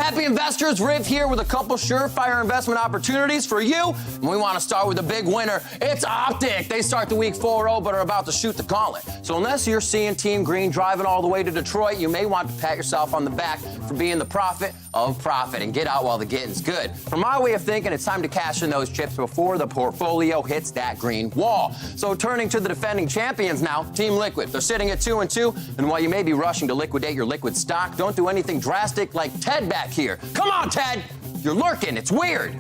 happy investors, Riv here with a couple surefire investment opportunities for you. And we want to start with a big winner. It's Optic. They start the week 4-0, but are about to shoot the gauntlet. So unless you're seeing Team Green driving all the way to Detroit, you may want to pat yourself on the back for being the prophet of profit and get out while the getting's good. From my way of thinking, it's time to cash in those chips before the portfolio hits that green wall. So turning to the defending champions now, Team Liquid. They're sitting at 2-2, and while you may be rushing to liquidate your liquid stock, don't do anything drastic like Ted back here. Come on, Ted! You're lurking. It's weird.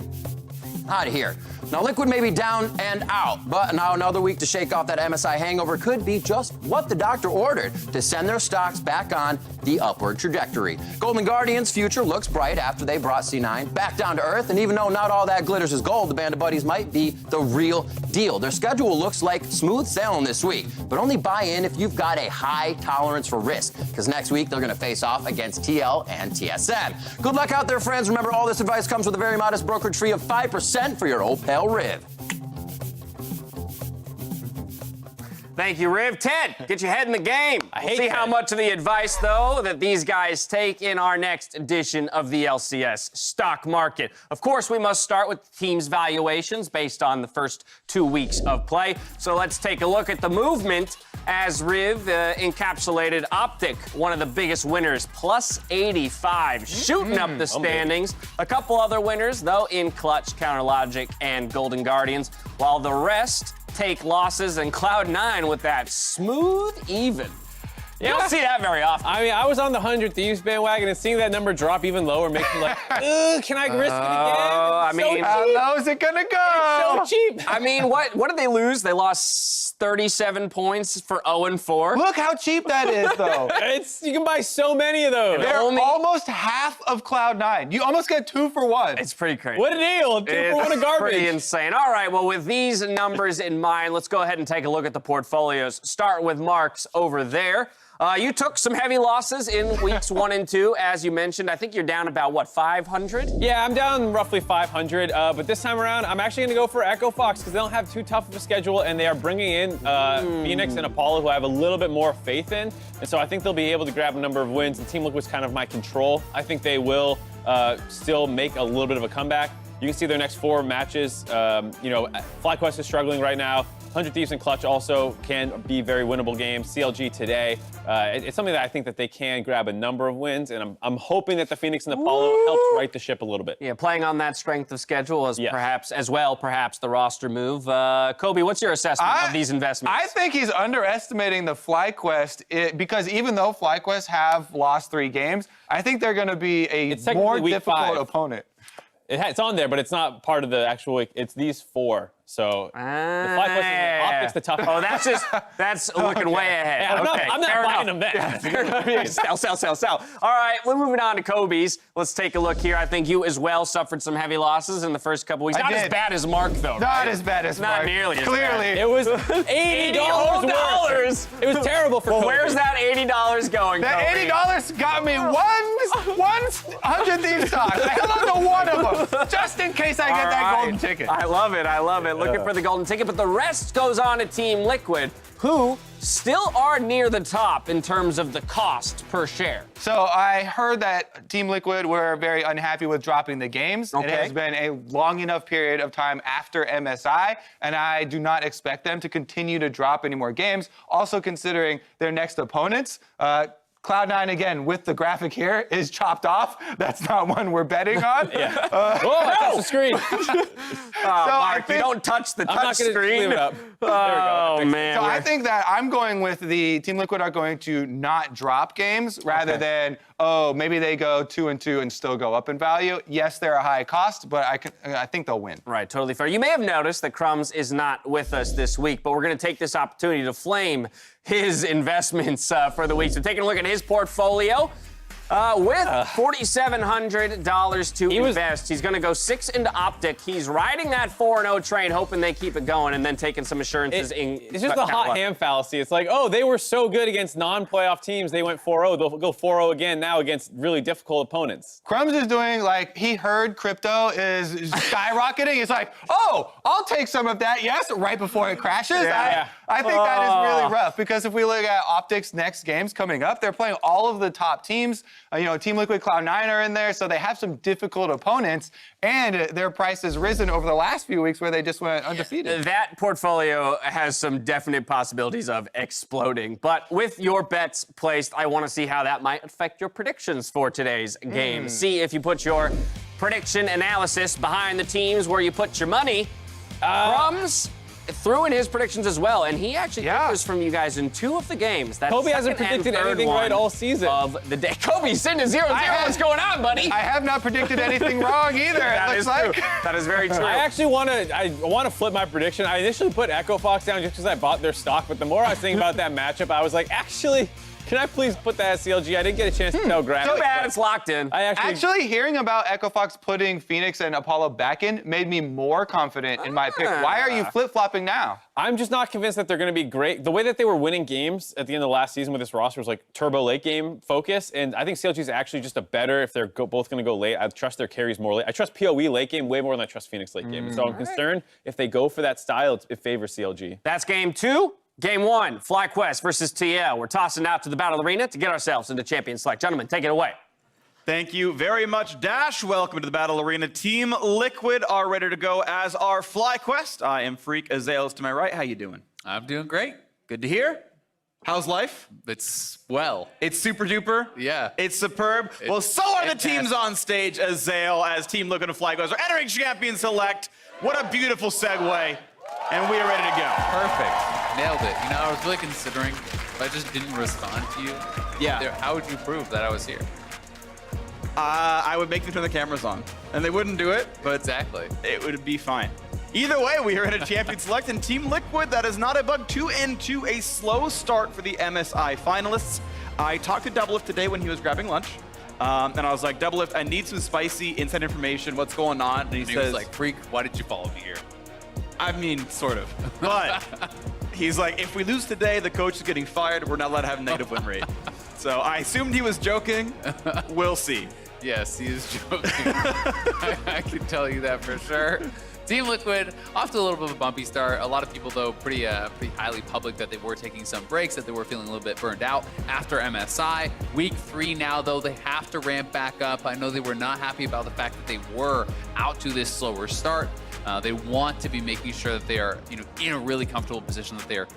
Out of here. Now, Liquid may be down and out, but now another week to shake off that MSI hangover could be just what the doctor ordered to send their stocks back on the upward trajectory. Golden Guardians' future looks bright after they brought C9 back down to earth, and even though not all that glitters is gold, the Band of Buddies might be the real deal. Their schedule looks like smooth sailing this week, but only buy in if you've got a high tolerance for risk, because next week they're going to face off against TL and TSM. Good luck out there, friends. Remember, all this advice comes with a very modest brokerage fee of 5% for your Opel Riv. Thank you, Riv. Ted, get your head in the game. We'll see how much of the advice, though, that these guys take in our next edition of the LCS stock market. Of course, we must start with the team's valuations based on the first 2 weeks of play. So let's take a look at the movement as Riv encapsulated Optic, one of the biggest winners, plus 85, shooting up the standings. A couple other winners, though, in Clutch, Counterlogic, and Golden Guardians, while the rest take losses, and Cloud9 with that smooth even. You don't see that very often. I mean, I was on the 100 Thieves bandwagon, and seeing that number drop even lower makes me like, ugh, can I risk it again? How low is it gonna go? It's so cheap. I mean, what did they lose? They lost 37 points for 0-4. Look how cheap that is, though. You can buy so many of those. They're almost half of Cloud9. You almost get 2 for 1. It's pretty crazy. What a deal. 2 for 1 of garbage. Pretty insane. All right, well, with these numbers in mind, let's go ahead and take a look at the portfolios. Start with Mark's over there. You took some heavy losses in weeks 1 and 2, as you mentioned. I think you're down about, what, 500? Yeah, I'm down roughly 500, but this time around, I'm actually going to go for Echo Fox because they don't have too tough of a schedule, and they are bringing in Phoenix and Apollo, who I have a little bit more faith in, and so I think they'll be able to grab a number of wins. The Team Liquid's kind of my control. I think they will still make a little bit of a comeback. You can see their next 4 matches. FlyQuest is struggling right now. 100 Thieves and Clutch also can be very winnable games. CLG today, it's something that I think that they can grab a number of wins, and I'm hoping that the Phoenix and Apollo helps right the ship a little bit. Yeah, playing on that strength of schedule as perhaps the roster move. Kobe, what's your assessment of these investments? I think he's underestimating the FlyQuest because even though FlyQuest have lost 3 games, I think they're going to be a more difficult opponent. It's on there, but it's not part of the actual week. It's these 4. So the FlyQuest is Optic's the tough. Oh, that's looking way ahead. Yeah, I'm not buying them then. Yeah, sell. All right, we're moving on to Kobe's. Let's take a look here. I think you as well suffered some heavy losses in the first couple weeks. Not as bad as Mark, though. Not as bad as Mark. Not nearly as Clearly. bad. It was $80 It was terrible for Kobe. Where's that $80 going, That Kobe? $80 got me one 100 Thieves stock. I held on to one of them, just in case I get that golden ticket. I love it. Looking for the golden ticket, but the rest goes on to Team Liquid, who still are near the top in terms of the cost per share. So I heard that Team Liquid were very unhappy with dropping the games. Okay. It has been a long enough period of time after MSI, and I do not expect them to continue to drop any more games. Also considering their next opponents, Cloud9, again, with the graphic here, is chopped off. That's not one we're betting on. That's the screen. Mark, you don't touch the touch screen. Leave it up. Oh, man. So I think that I'm going with the Team Liquid are going to not drop games rather than, maybe they go 2-2 and still go up in value. Yes, they're a high cost, but I think they'll win. Right, totally fair. You may have noticed that Crumbs is not with us this week, but we're going to take this opportunity to flame his investments for the week. So taking a look at his portfolio. With $4,700 to invest, he's going to go 6 into Optic. He's riding that 4-0 train, hoping they keep it going, and then taking some assurances. It's just the hot hand fallacy. It's like, they were so good against non-playoff teams. They went 4-0. They'll go 4-0 again now against really difficult opponents. Crumbs is doing he heard crypto is skyrocketing. It's like, I'll take some of that, yes, right before it crashes. I think that is really rough because if we look at Optic's next games coming up, they're playing all of the top teams. Team Liquid, Cloud9 are in there, so they have some difficult opponents, and their price has risen over the last few weeks where they just went undefeated. That portfolio has some definite possibilities of exploding. But with your bets placed, I want to see how that might affect your predictions for today's game. See if you put your prediction analysis behind the teams where you put your money. Crumbs threw in his predictions as well, and he actually differs from you guys in 2 of the games. That's Kobe hasn't predicted anything right all season. Of the day. Kobe's sitting at 0-0. What's going on, buddy? I have not predicted anything wrong either. That is true. That is very true. I actually want to flip my prediction. I initially put Echo Fox down just because I bought their stock, but the more I was thinking about that matchup, I was like, actually, can I please put that at CLG? I didn't get a chance to tell Graphic. Too bad it's locked in. Actually, hearing about Echo Fox putting Phoenix and Apollo back in made me more confident in my pick. Why are you flip-flopping now? I'm just not convinced that they're going to be great. The way that they were winning games at the end of last season with this roster was like turbo late game focus, and I think CLG is actually just a better if they're both going to go late. I trust their carries more late. I trust PoE late game way more than I trust Phoenix late game. So I'm concerned if they go for that style, it favors CLG. That's game 2. Game 1, FlyQuest versus TL. We're tossing out to the Battle Arena to get ourselves into Champion Select. Gentlemen, take it away. Thank you very much, Dash. Welcome to the Battle Arena. Team Liquid are ready to go, as are FlyQuest. I am Freak. Azale's to my right. How you doing? I'm doing great. Good to hear. How's life? It's well. It's super duper. Yeah. It's superb. Well, so are the teams on stage. Azale, as Team Liquid and FlyQuest are entering Champion Select. What a beautiful segue. And we are ready to go. Perfect. Nailed it. I was really considering if I just didn't respond to you. Yeah. How would you prove that I was here? I would make them turn the cameras on. And they wouldn't do it, but Exactly. it would be fine. Either way, we are at a Champion Select, and Team Liquid, that is not a bug. 2-2, a slow start for the MSI finalists. I talked to Doublelift today when he was grabbing lunch. And I was like, Doublelift, I need some spicy inside information. What's going on? And he says, was like, Freak, why did you follow me here? I mean, sort of. But he's like, if we lose today, the coach is getting fired. We're not allowed to have a negative win rate. So I assumed he was joking. We'll see. Yes, he is joking. I can tell you that for sure. Team Liquid, off to a little bit of a bumpy start. A lot of people, though, pretty highly public that they were taking some breaks, that they were feeling a little bit burned out after MSI. Week 3 now, though, they have to ramp back up. I know they were not happy about the fact that they were out to this slower start. They want to be making sure that they are, in a really comfortable position, that they are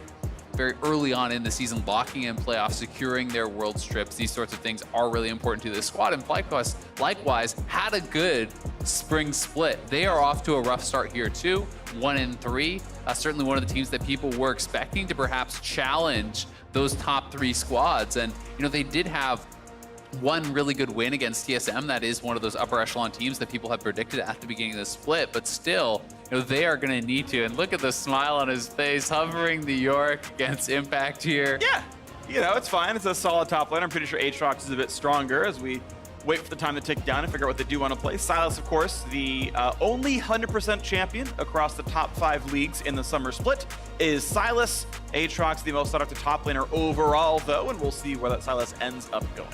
very early on in the season, locking in playoffs, securing their world strips. These sorts of things are really important to this squad. And FlyQuest, likewise, had a good spring split. They are off to a rough start here too, 1-3. Certainly one of the teams that people were expecting to perhaps challenge those top 3 squads. And they did have one really good win against TSM. That is one of those upper echelon teams that people had predicted at the beginning of the split, but still, they are going to need to. And look at the smile on his face, hovering the York against Impact here. Yeah, it's fine. It's a solid top lane. I'm pretty sure Aatrox is a bit stronger as we wait for the time to tick down and figure out what they do want to play. Silas, of course, the only 100% champion across the top 5 leagues in the summer split is Silas. Aatrox, the most sought-after top laner overall, though, and we'll see where that Silas ends up going.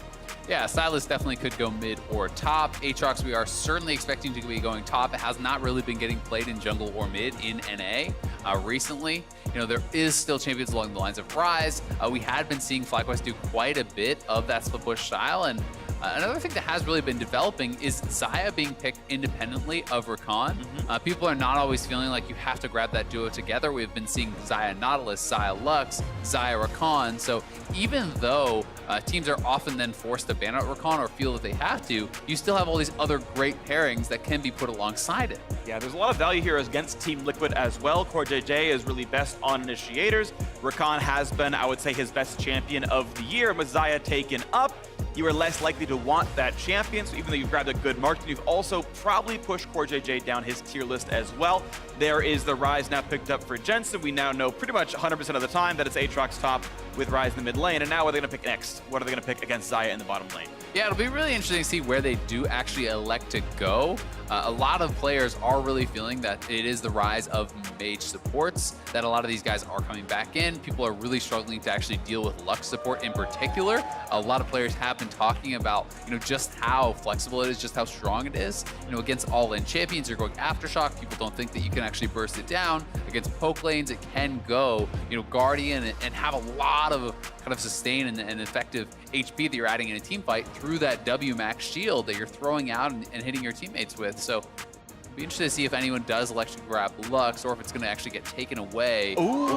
Yeah, Silas definitely could go mid or top. Aatrox, we are certainly expecting to be going top. It has not really been getting played in jungle or mid in NA recently. There is still champions along the lines of Rise. We had been seeing FlyQuest do quite a bit of that split push style, and another thing that has really been developing is Xayah being picked independently of Rakan. People are not always feeling like you have to grab that duo together. We've been seeing Xayah Nautilus, Xayah Lux, Xayah Rakan. So even though teams are often then forced to ban out Rakan or feel that they have to, you still have all these other great pairings that can be put alongside it. Yeah, there's a lot of value here against Team Liquid as well. CoreJJ is really best on initiators. Rakan has been, I would say, his best champion of the year. With Xayah taken up, you are less likely to want that champion. So even though you've grabbed a good marksman, you've also probably pushed CoreJJ down his tier list as well. There is the Rise now picked up for Jensen. We now know pretty much 100% of the time that it's Aatrox top with Rise in the mid lane. And now what are they going to pick next? What are they going to pick against Xayah in the bottom lane? Yeah, it'll be really interesting to see where they do actually elect to go. A lot of players are really feeling that it is the rise of mage supports, that a lot of these guys are coming back in. People are really struggling to actually deal with Lux support in particular. A lot of players have been talking about, just how flexible it is, just how strong it is. Against all-in champions, you're going Aftershock. People don't think that you can actually burst it down. Against poke lanes, it can go, Guardian and have a lot lot of kind of sustain and effective HP that you're adding in a team fight through that W max shield that you're throwing out and hitting your teammates with. So it'll be interesting to see if anyone does elect to grab Lux or if it's going to actually get taken away. Ooh!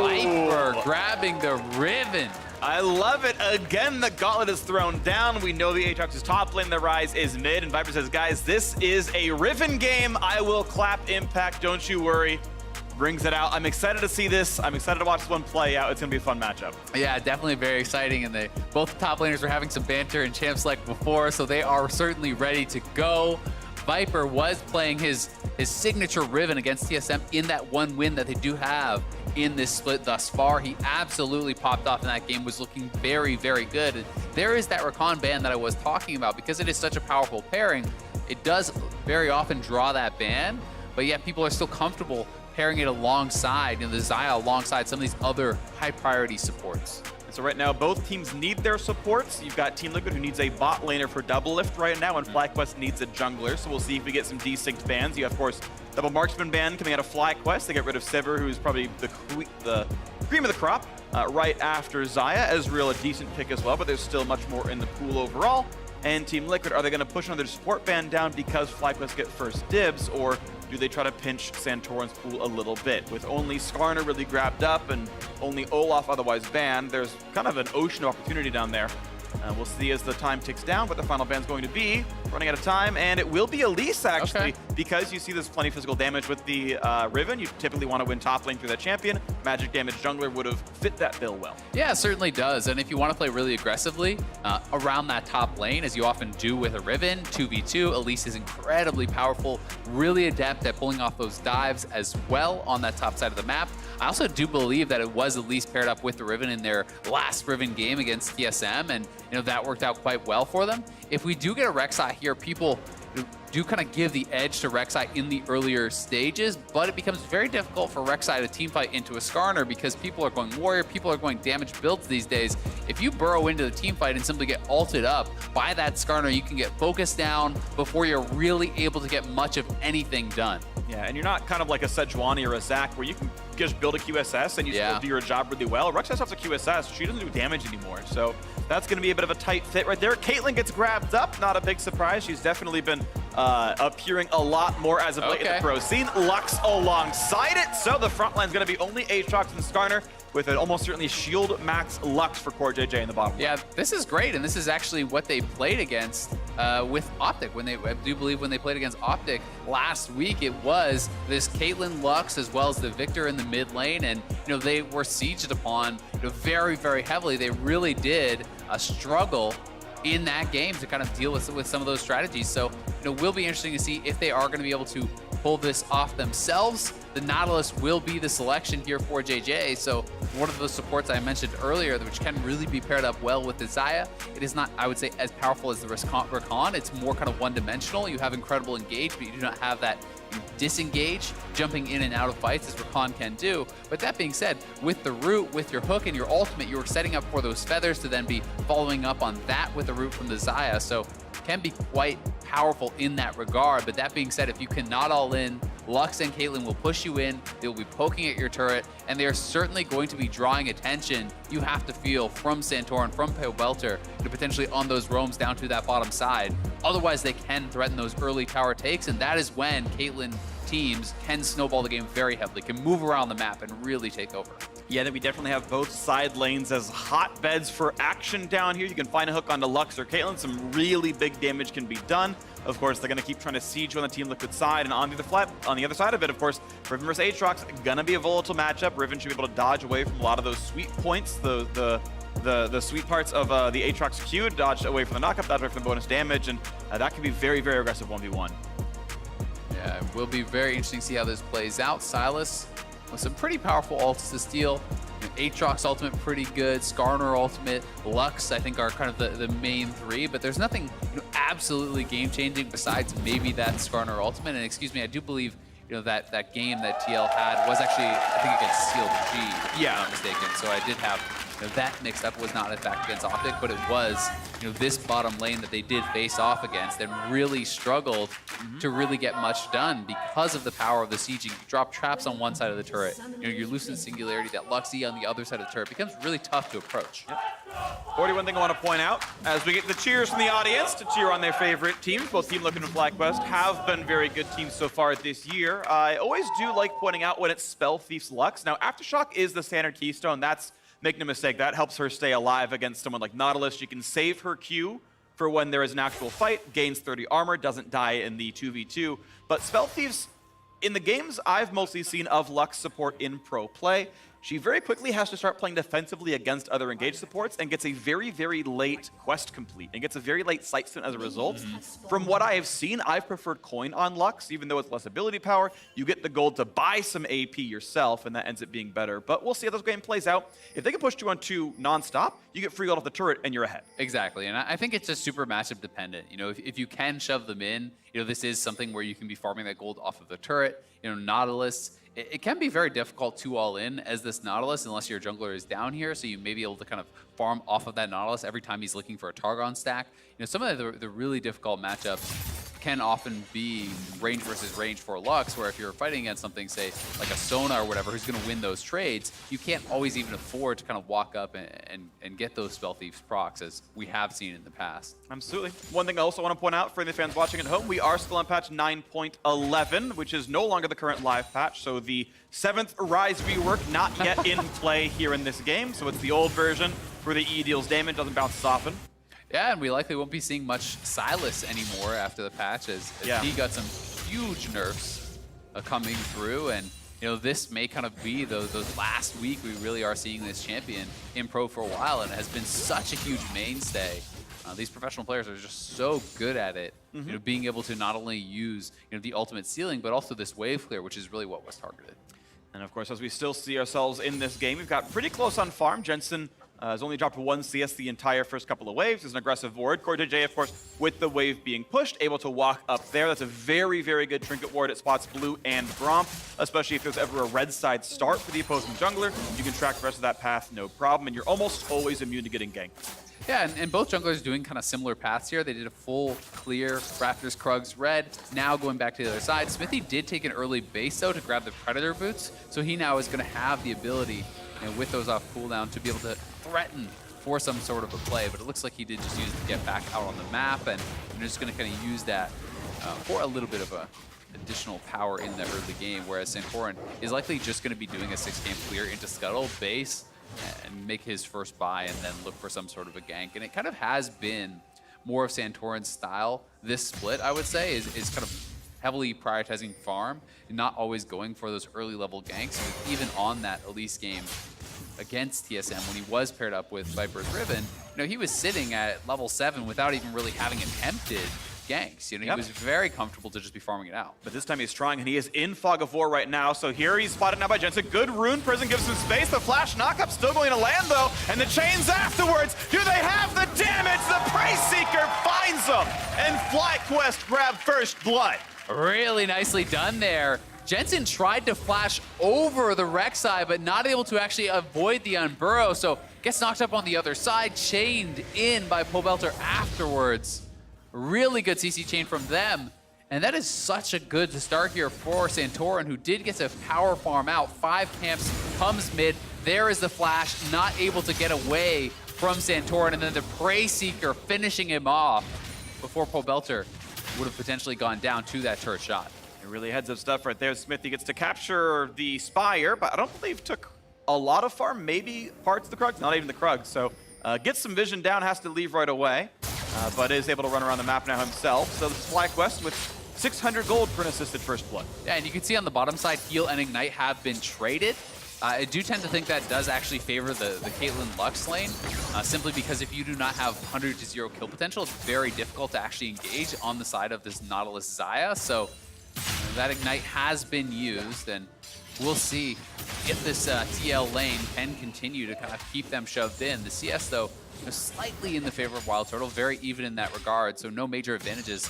Viper grabbing the Riven. I love it. Again, the gauntlet is thrown down. We know the Aatrox is top lane, the Rise is mid, and Viper says, guys, this is a Riven game. I will clap Impact, don't you worry. Brings it out. I'm excited to see this. I'm excited to watch this one play out. It's going to be a fun matchup. Yeah, definitely very exciting, and both the top laners were having some banter in Champ Select before, so they are certainly ready to go. Viper was playing his signature Riven against TSM in that one win that they do have in this split thus far. He absolutely popped off in that game, was looking very, very good. And there is that Rakan ban that I was talking about. Because it is such a powerful pairing, it does very often draw that ban, but yet people are still comfortable pairing it alongside, the Xayah alongside some of these other high priority supports. So right now, both teams need their supports. You've got Team Liquid, who needs a bot laner for double lift right now, and FlyQuest needs a jungler. So we'll see if we get some desynced bans. You have, of course, double marksman ban coming out of FlyQuest. They get rid of Sever, who's probably the cream of the crop, right after Xayah. Ezreal, a decent pick as well, but there's still much more in the pool overall. And Team Liquid, are they going to push another support ban down because FlyQuest get first dibs, or do they try to pinch Santorin's pool a little bit? With only Skarner really grabbed up and only Olaf otherwise banned, there's kind of an ocean of opportunity down there. We'll see as the time ticks down what the final ban's going to be. Running out of time, and it will be Elise, actually, because you see there's plenty of physical damage with the Riven. You typically want to win top lane through that champion. Magic damage jungler would have fit that bill well. Yeah, it certainly does. And if you want to play really aggressively around that top lane, as you often do with a Riven, 2v2, Elise is incredibly powerful, really adept at pulling off those dives as well on that top side of the map. I also do believe that it was Elise paired up with the Riven in their last Riven game against TSM, and that worked out quite well for them. If we do get a Rek'Sai here, people do kind of give the edge to Rek'Sai in the earlier stages, but it becomes very difficult for Rek'Sai to teamfight into a Skarner because people are going Warrior, people are going damage builds these days. If you burrow into the teamfight and simply get ulted up by that Skarner, you can get focused down before you're really able to get much of anything done. Yeah, and you're not kind of like a Sejuani or a Zac where you can just build a QSS and you still do your job really well. Rek'Sai has a QSS, she doesn't do damage anymore, so that's going to be a bit of a tight fit right there. Caitlyn gets grabbed up, not a big surprise. She's definitely been appearing a lot more as of late in the pro scene. Lux alongside it, so the front line's going to be only Aatrox and Skarner, with an almost certainly shield max Lux for Core JJ in the bottom. Yeah, this is great, and this is actually what they played against with Optic. I do believe when they played against Optic last week, it was this Caitlyn, Lux, as well as the Victor in the mid lane, and they were sieged upon very, very heavily. They really did struggle in that game to kind of deal with some of those strategies. So, will be interesting to see if they are going to be able to pull this off themselves. The Nautilus will be the selection here for JJ. So one of those supports I mentioned earlier, which can really be paired up well with the Xayah. It is not, I would say, as powerful as the Rakan. It's more kind of one-dimensional. You have incredible engage, but you do not have that disengage, jumping in and out of fights as Rakan can do. But that being said, with the root, with your hook and your ultimate, you're setting up for those feathers to then be following up on that with the root from the Xayah. So can be quite powerful in that regard. But that being said, if you cannot all in, Lux and Caitlyn will push you in, they will be poking at your turret, and they are certainly going to be drawing attention, you have to feel, from Santorin, from Pewelter, to potentially on those roams down to that bottom side. Otherwise, they can threaten those early tower takes, and that is when Caitlyn teams can snowball the game very heavily, can move around the map and really take over. Yeah, then we definitely have both side lanes as hotbeds for action down here. You can find a hook onto Lux or Caitlyn. Some really big damage can be done. Of course, they're going to keep trying to siege on the Team Liquid side, and on the other side of it, of course, Riven versus Aatrox, going to be a volatile matchup. Riven should be able to dodge away from a lot of those sweet points, the sweet parts of the Aatrox Q, dodge away from the knockup, dodge away from the bonus damage, and that can be very, very aggressive 1v1. Yeah, it will be very interesting to see how this plays out. Silas with some pretty powerful ults to steal. Aatrox ultimate pretty good, Skarner ultimate, Lux I think are kind of the main three, but there's nothing absolutely game-changing besides maybe that Skarner ultimate. And excuse me, I do believe that game that TL had was actually, I think, against Seal G, if I'm not mistaken. So I did have that mixed up was not in fact against Optic, but it was this bottom lane that they did face off against and really struggled to really get much done because of the power of the sieging. You drop traps on one side of the turret, you're losing singularity, that Luxie on the other side of the turret becomes really tough to approach. One thing I want to point out, as we get the cheers from the audience to cheer on their favorite teams, both Team Liquid and FlyQuest have been very good teams so far this year. I always do like pointing out when it's Spell Thief's Lux. Now, Aftershock is the standard keystone. That's, make no mistake, that helps her stay alive against someone like Nautilus. She can save her Q for when there is an actual fight, gains 30 armor, doesn't die in the 2v2. But Spell Thieves, in the games I've mostly seen of Lux support in pro play, she very quickly has to start playing defensively against other engaged supports and gets a very, very late quest complete and gets a very late sight stint as a result. From what I have seen, I've preferred Coin on Lux, even though it's less ability power. You get the gold to buy some AP yourself, and that ends up being better. But we'll see how this game plays out. If they can push 2-on-2 nonstop, you get free gold off the turret and you're ahead. Exactly, and I think it's just super matchup dependent. If you can shove them in, this is something where you can be farming that gold off of the turret. Nautilus, it can be very difficult to all in as this Nautilus unless your jungler is down here, so you may be able to kind of farm off of that Nautilus every time he's looking for a Targon stack. Some of the really difficult matchups can often be range versus range for Lux, where if you're fighting against something, say, like a Sona or whatever, who's going to win those trades, you can't always even afford to kind of walk up and get those Spell Thieves procs, as we have seen in the past. Absolutely. One thing I also want to point out for the fans watching at home, we are still on patch 9.11, which is no longer the current live patch, so the 7th Rise rework not yet in play here in this game, so it's the old version where the E deals damage, doesn't bounce as often. Yeah, and we likely won't be seeing much Silas anymore after the patch, as he got some huge nerfs coming through, and this may kind of be those last week we really are seeing this champion in pro for a while, and it has been such a huge mainstay. These professional players are just so good at it, being able to not only use the ultimate ceiling, but also this wave clear, which is really what was targeted. And of course, as we still see ourselves in this game, we've got pretty close on farm. Jensen has only dropped 1 CS the entire first couple of waves. There's an aggressive ward. CoreJJ, of course, with the wave being pushed, able to walk up there. That's a very, very good trinket ward. It spots blue and Gromp, especially if there's ever a red side start for the opposing jungler. You can track the rest of that path, no problem, and you're almost always immune to getting ganked. Yeah, and both junglers doing kind of similar paths here. They did a full clear, Raptors, Krugs, red. Now going back to the other side. Smithy did take an early base, though, to grab the Predator boots, so he now is going to have the ability, with those off cooldown, to be able to threaten for some sort of a play, but it looks like he did just use it to get back out on the map, and they're just going to kind of use that for a little bit of a additional power in the early game, whereas Santorin is likely just going to be doing a 6-game clear into Scuttle base and make his first buy and then look for some sort of a gank. And it kind of has been more of Santorin's style this split, I would say, is kind of heavily prioritizing farm and not always going for those early level ganks. Even on that Elise game against TSM, when he was paired up with Viper's Riven, he was sitting at level 7 without even really having attempted ganks. He was very comfortable to just be farming it out. But this time he's trying, and he is in Fog of War right now. So here he's spotted now by Jensen. Good rune. Prison gives him space. The flash knockup still going to land, though. And the chains afterwards. Do they have the damage? The Prey Seeker finds them. And FlyQuest grab first blood. Really nicely done there. Jensen tried to flash over the Rek'Sai, but not able to actually avoid the Unburrow. So gets knocked up on the other side, chained in by Pobelter afterwards. Really good CC chain from them. And that is such a good start here for Santorin, who did get to power farm out. 5 camps, comes mid. There is the flash, not able to get away from Santorin. And then the Prey Seeker finishing him off before Pobelter would have potentially gone down to that turret shot. It really heads up stuff right there. Smithy gets to capture the Spire, but I don't believe took a lot of farm, maybe parts of the Krugs, not even the Krugs. So gets some vision down, has to leave right away. But is able to run around the map now himself. So this is FlyQuest with 600 gold for an assisted first blood. Yeah, and you can see on the bottom side, Heal and Ignite have been traded. I do tend to think that does actually favor the Caitlyn Lux lane, simply because if you do not have 100 to 0 kill potential, it's very difficult to actually engage on the side of this Nautilus Xayah. So that Ignite has been used, and we'll see if this TL lane can continue to kind of keep them shoved in. The CS, though, slightly in the favor of Wild Turtle, very even in that regard, so no major advantages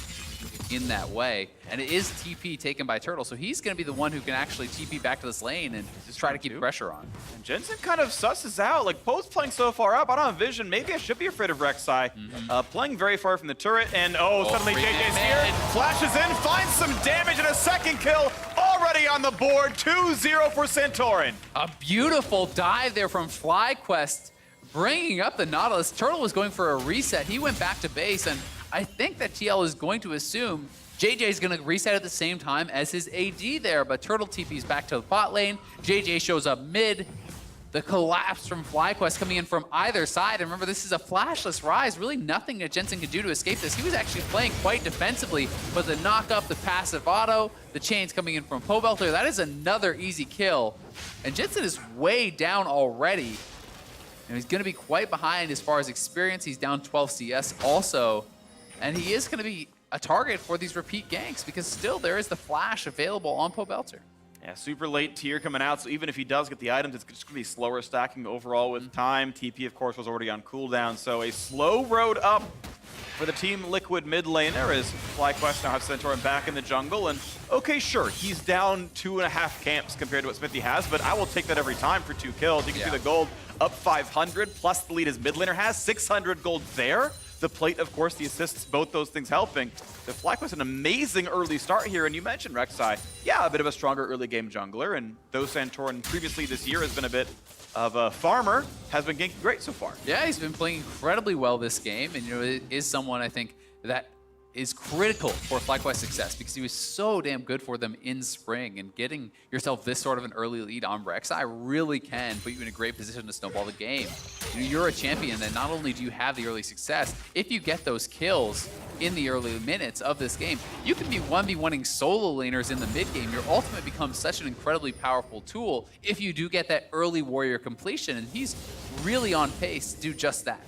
in that way. And it is TP taken by Turtle, so he's going to be the one who can actually TP back to this lane and just try to keep pressure on. And Jensen kind of susses out, like, Poe's playing so far up, I don't have vision, maybe I should be afraid of Rek'Sai. Playing very far from the turret, and suddenly JJ's here, flashes in, finds some damage, and a second kill already on the board, 2-0 for Santorin. A beautiful dive there from FlyQuest, bringing up the Nautilus. Turtle was going for a reset. He went back to base, and I think that TL is going to assume JJ is going to reset at the same time as his AD there, but Turtle TP's back to the bot lane. JJ shows up mid. The collapse from FlyQuest coming in from either side. And remember, this is a flashless Rise. Really nothing that Jensen could do to escape this. He was actually playing quite defensively, but the knock up, the passive auto, the chains coming in from Pobelter, that is another easy kill. And Jensen is way down already. And he's going to be quite behind as far as experience. He's down 12 CS also. And he is going to be a target for these repeat ganks because still there is the flash available on Pobelter. Yeah, super late tier coming out, so even if he does get the items, it's just going to be slower stacking overall with time. TP, of course, was already on cooldown, so a slow road up for the Team Liquid mid laner as FlyQuest now has Santorin back in the jungle. And okay, sure, he's down 2.5 camps compared to what Smithy has, but I will take that every time for 2 kills. You can see the gold up 500, plus the lead his mid laner has, 600 gold there. The plate, of course, the assists, both those things helping. The FlyQuest an amazing early start here, and you mentioned Rek'Sai. Yeah, a bit of a stronger early game jungler, and though Santorin previously this year has been a bit of a farmer, has been ganking great so far. Yeah, he's been playing incredibly well this game, and it is someone I think that is critical for FlyQuest's success because he was so damn good for them in spring, and getting yourself this sort of an early lead on Rek'Sai really can put you in a great position to snowball the game. You're a champion that not only do you have the early success, if you get those kills in the early minutes of this game, you can be 1v1ing solo laners in the mid game. Your ultimate becomes such an incredibly powerful tool if you do get that early warrior completion, and he's really on pace to do just that.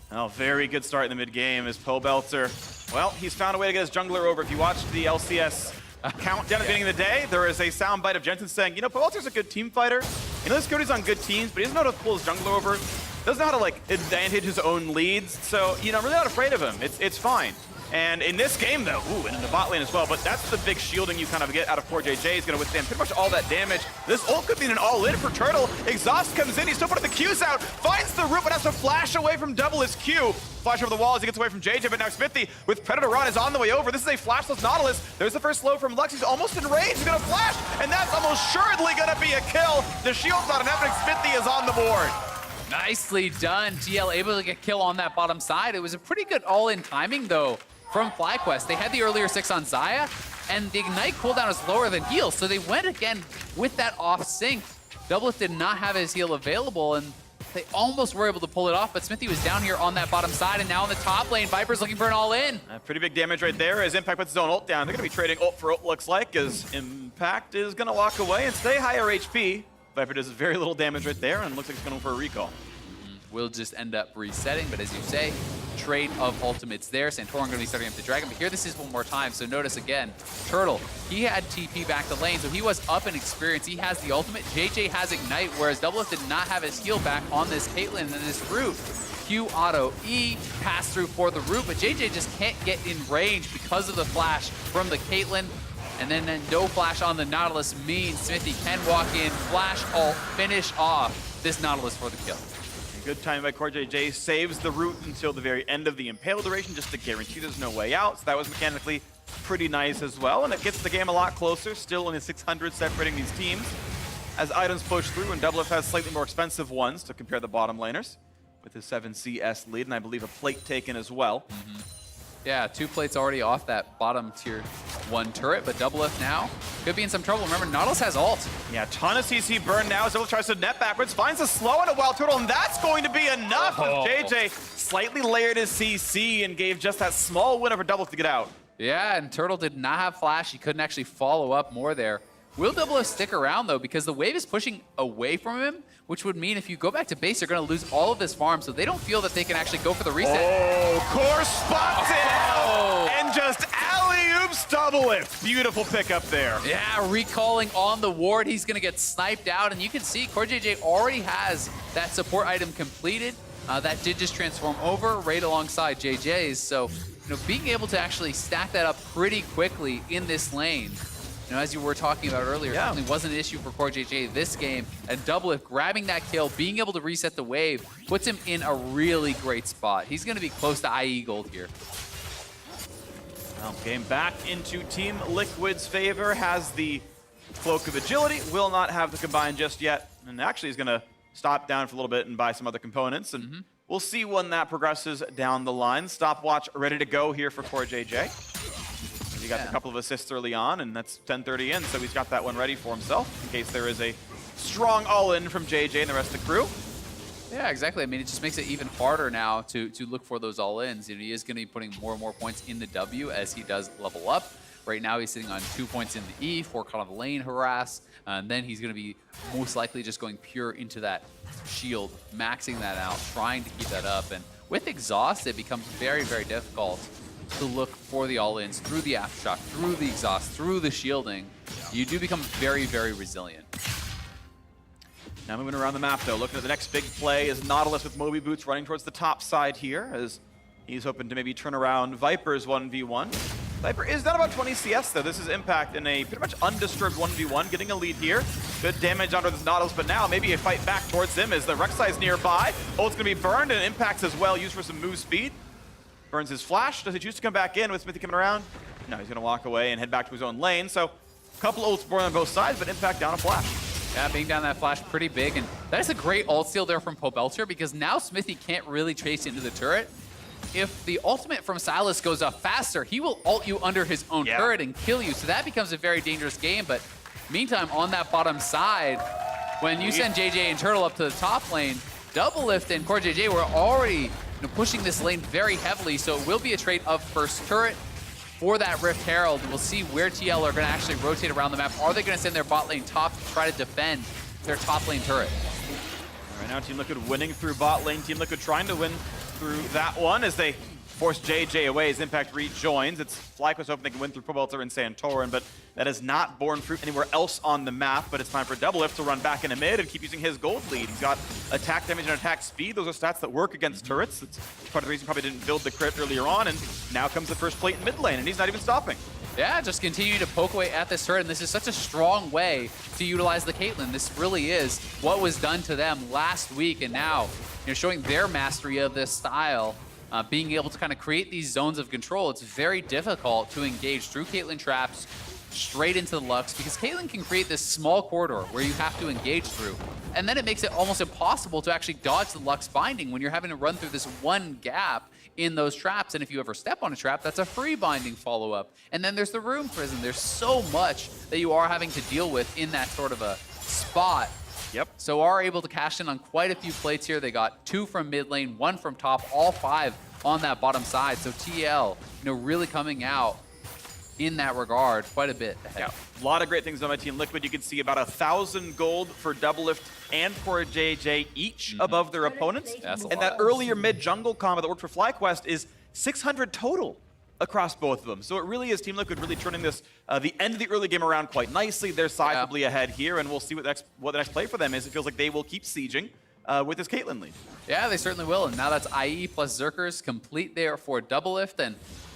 Oh, very good start in the mid-game as Pobelter. Well, he's found a way to get his jungler over. If you watch the LCS countdown at the beginning of the day, there is a soundbite of Jensen saying, you know, Pobelter's a good team fighter. He knows Cody's on good teams, but he doesn't know how to pull his jungler over. Doesn't know how to, like, advantage his own leads. So, you know, I'm really not afraid of him. It's fine. And in this game, though, and in the bot lane as well, but that's the big shielding you kind of get out of poor JJ. He's going to withstand pretty much all that damage. This ult could be an all-in for Turtle. Exhaust comes in. He's still putting the Qs out. Finds the root, but has to flash away from double his Q. Flash over the wall as he gets away from JJ, but now Smithy with Predator Run is on the way over. This is a flashless Nautilus. There's the first slow from Lux. He's almost in range. He's going to flash, and that's almost surely going to be a kill. The shield's not enough, and Smithy is on the board. Nicely done. GL able to get kill on that bottom side. It was a pretty good all-in timing, though, from FlyQuest. They had the earlier 6 on Xayah, and the Ignite cooldown is lower than heal, so they went again with that off sync. Doublelift did not have his heal available, and they almost were able to pull it off, but Smithy was down here on that bottom side, and now on the top lane, Viper's looking for an all-in. Pretty big damage right there as Impact puts his own ult down. They're going to be trading ult for ult, looks like, as Impact is going to walk away and stay higher HP. Viper does very little damage right there, and looks like he's going for a recall. Will just end up resetting, but as you say, trade of ultimates there. Santorin going to be starting up the Dragon, but here this is one more time, so notice again, Turtle, he had TP back to lane, so he was up in experience. He has the ultimate. JJ has Ignite, whereas Doublelift did not have his heal back on this Caitlyn and this root. Q auto E, pass through for the root, but JJ just can't get in range because of the flash from the Caitlyn. And then no flash on the Nautilus means Smithy can walk in, flash ult, finish off this Nautilus for the kill. Good time by CoreJJ, saves the root until the very end of the Impale duration just to guarantee there's no way out. So that was mechanically pretty nice as well. And it gets the game a lot closer, still only 600 separating these teams. As items push through, and Doublelift has slightly more expensive ones to compare the bottom laners with his 7 CS lead, and I believe a plate taken as well. Yeah, 2 plates already off that bottom tier 1 turret, but Doublelift now could be in some trouble. Remember, Nautilus has ult. Yeah, ton of CC burn now as Doublelift tries to net backwards, finds a slow and a wild turtle, and that's going to be enough. JJ slightly layered his CC and gave just that small window for Doublelift to get out. Yeah, and Turtle did not have flash. He couldn't actually follow up more there. Will Doublelift stick around, though, because the wave is pushing away from him, which would mean if you go back to base, you're going to lose all of this farm, so they don't feel that they can actually go for the reset. Oh, Core spots it out, and just alley-oops Doublelift. Beautiful pickup there. Yeah, recalling on the ward. He's going to get sniped out, and you can see CoreJJ already has that support item completed. that did just transform over right alongside JJ's. So, being able to actually stack that up pretty quickly in this lane, as you were talking about earlier, certainly wasn't an issue for CoreJJ this game. And Doublelift grabbing that kill, being able to reset the wave, puts him in a really great spot. He's going to be close to IE gold here. Well, game back into Team Liquid's favor. Has the Cloak of Agility, will not have the Combine just yet, and actually is going to stop down for a little bit and buy some other components. And we'll see when that progresses down the line. Stopwatch ready to go here for CoreJJ. He got a couple of assists early on, and that's 10:30 in, so he's got that one ready for himself in case there is a strong all-in from JJ and the rest of the crew. Yeah, exactly. I mean, it just makes it even harder now to look for those all-ins. He is going to be putting more and more points in the W as he does level up. Right now, he's sitting on 2 points in the E for kind of lane harass, and then he's going to be most likely just going pure into that shield, maxing that out, trying to keep that up. And with exhaust, it becomes very, very difficult to look for the all-ins through the aftershock, through the exhaust, through the shielding. You do become very, very resilient. Now moving around the map, though, looking at the next big play is Nautilus with Moby Boots running towards the top side here, as he's hoping to maybe turn around Viper's 1v1. Viper is down about 20 CS, though. This is Impact in a pretty much undisturbed 1v1, getting a lead here. Good damage onto this Nautilus, but now maybe a fight back towards him as the Rek'Sai's nearby. Ult's going to be burned, and Impact's as well, used for some move speed. Burns his flash. Does he choose to come back in with Smithy coming around? No, he's going to walk away and head back to his own lane. So a couple ults born on both sides, but Impact down a flash. Yeah, being down that flash pretty big, and that is a great ult steal there from Pobelter because now Smithy can't really chase into the turret. If the ultimate from Silas goes up faster, he will ult you under his own turret and kill you. So that becomes a very dangerous game. But meantime, on that bottom side, when you send JJ and Turtle up to the top lane, Doublelift and CoreJJ were already pushing this lane very heavily. So it will be a trade of first turret for that Rift Herald. We'll see where TL are going to actually rotate around the map. Are they going to send their bot lane top to try to defend their top lane turret? Right now, Team Liquid winning through bot lane. Team Liquid trying to win through that one as they force JJ away as Impact rejoins. It's FlyQuest hoping they can win through Pobelter and Santorin, but that has not borne fruit anywhere else on the map. But it's time for Doublelift to run back into mid and keep using his gold lead. He's got attack damage and attack speed. Those are stats that work against turrets. It's part of the reason he probably didn't build the crit earlier on, and now comes the first plate in mid lane, and he's not even stopping. Yeah, just continue to poke away at this turret, and this is such a strong way to utilize the Caitlyn. This really is what was done to them last week, and now showing their mastery of this style, being able to kind of create these zones of control. It's very difficult to engage through Caitlyn traps straight into the Lux because Caitlyn can create this small corridor where you have to engage through, and then it makes it almost impossible to actually dodge the Lux binding when you're having to run through this one gap in those traps. And if you ever step on a trap, that's a free binding follow-up. And then there's the Room Prison. There's so much that you are having to deal with in that sort of a spot. Yep. So are able to cash in on quite a few plates here. They got 2 from mid lane, 1 from top, all 5 on that bottom side. So TL, really coming out in that regard quite a bit ahead. Yeah, a lot of great things on my Team Liquid. You can see about 1,000 gold for Doublelift and for JJ each above their opponents. And that earlier mid-jungle combo that worked for FlyQuest is 600 total across both of them. So it really is Team Liquid really turning this, the end of the early game around quite nicely. They're sizably ahead here, and we'll see what the next play for them is. It feels like they will keep sieging with this Caitlyn lead. Yeah, they certainly will. And now that's IE plus Zerkers complete there for Doublelift. And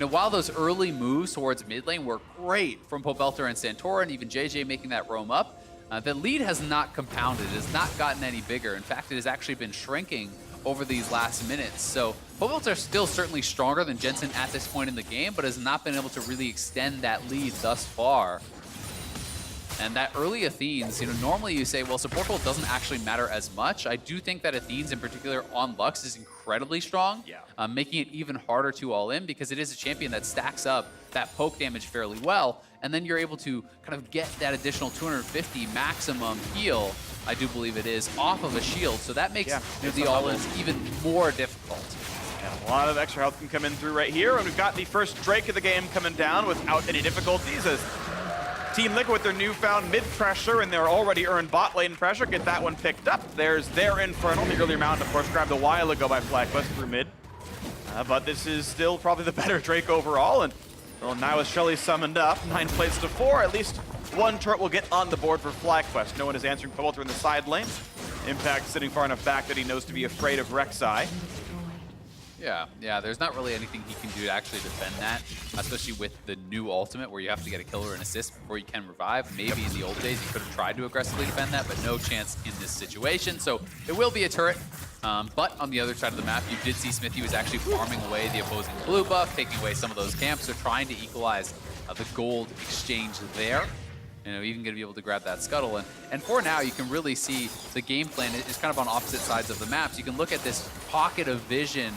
while those early moves towards mid lane were great from Pobelter and Santorin, even JJ making that roam up, the lead has not compounded. It has not gotten any bigger. In fact, it has actually been shrinking over these last minutes. So Pobelter is still certainly stronger than Jensen at this point in the game, but has not been able to really extend that lead thus far. And that early Athenes, normally you say, well, support role doesn't actually matter as much. I do think that Athenes in particular on Lux is incredibly strong, making it even harder to all in because it is a champion that stacks up that poke damage fairly well. And then you're able to kind of get that additional 250 maximum heal, I do believe it is, off of a shield. So that makes the all-ins even more difficult. Yeah, a lot of extra health can come in through right here. And we've got the first Drake of the game coming down without any difficulties as Team Liquid with their newfound mid pressure and their already earned bot lane pressure get that one picked up. There's their Infernal, the earlier mountain, of course, grabbed a while ago by FlyQuest through mid. But this is still probably the better Drake overall. And well, now with Shelly summoned up, 9 plates to 4, at least one turret will get on the board for FlyQuest. No one is answering Pobelter in the side lane. Impact sitting far enough back that he knows to be afraid of Rek'Sai. Yeah, there's not really anything he can do to actually defend that, especially with the new ultimate where you have to get a kill or an assist before you can revive. Maybe in the old days you could have tried to aggressively defend that, but no chance in this situation. So it will be a turret, but on the other side of the map, you did see Smithy was actually farming away the opposing blue buff, taking away some of those camps, so trying to equalize the gold exchange there. You know, even going to be able to grab that scuttle. And for now, you can really see the game plan is kind of on opposite sides of the map. So you can look at this pocket of vision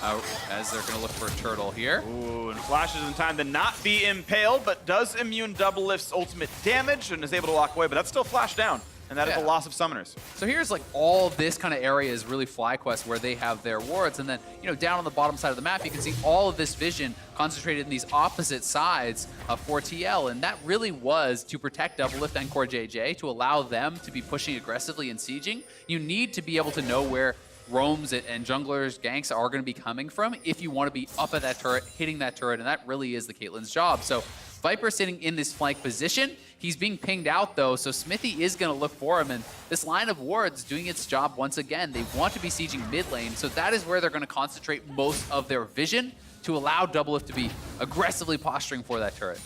as they're going to look for a turtle here. Ooh, and flashes in time to not be impaled, but does immune double lift's ultimate damage and is able to walk away, but that's still flash down. And that is a loss of summoners. So here's like all of this kind of area is really FlyQuest where they have their wards. And then, you know, down on the bottom side of the map, you can see all of this vision concentrated in these opposite sides for TL. And that really was to protect Doublelift and Core JJ, to allow them to be pushing aggressively and sieging. You need to be able to know where roams and junglers, ganks are going to be coming from if you want to be up at that turret, hitting that turret. And that really is the Caitlyn's job. So Viper sitting in this flank position. He's being pinged out, though, so Smithy is going to look for him, and this line of wards doing its job once again. They want to be sieging mid lane, so that is where they're going to concentrate most of their vision to allow Doublelift to be aggressively posturing for that turret.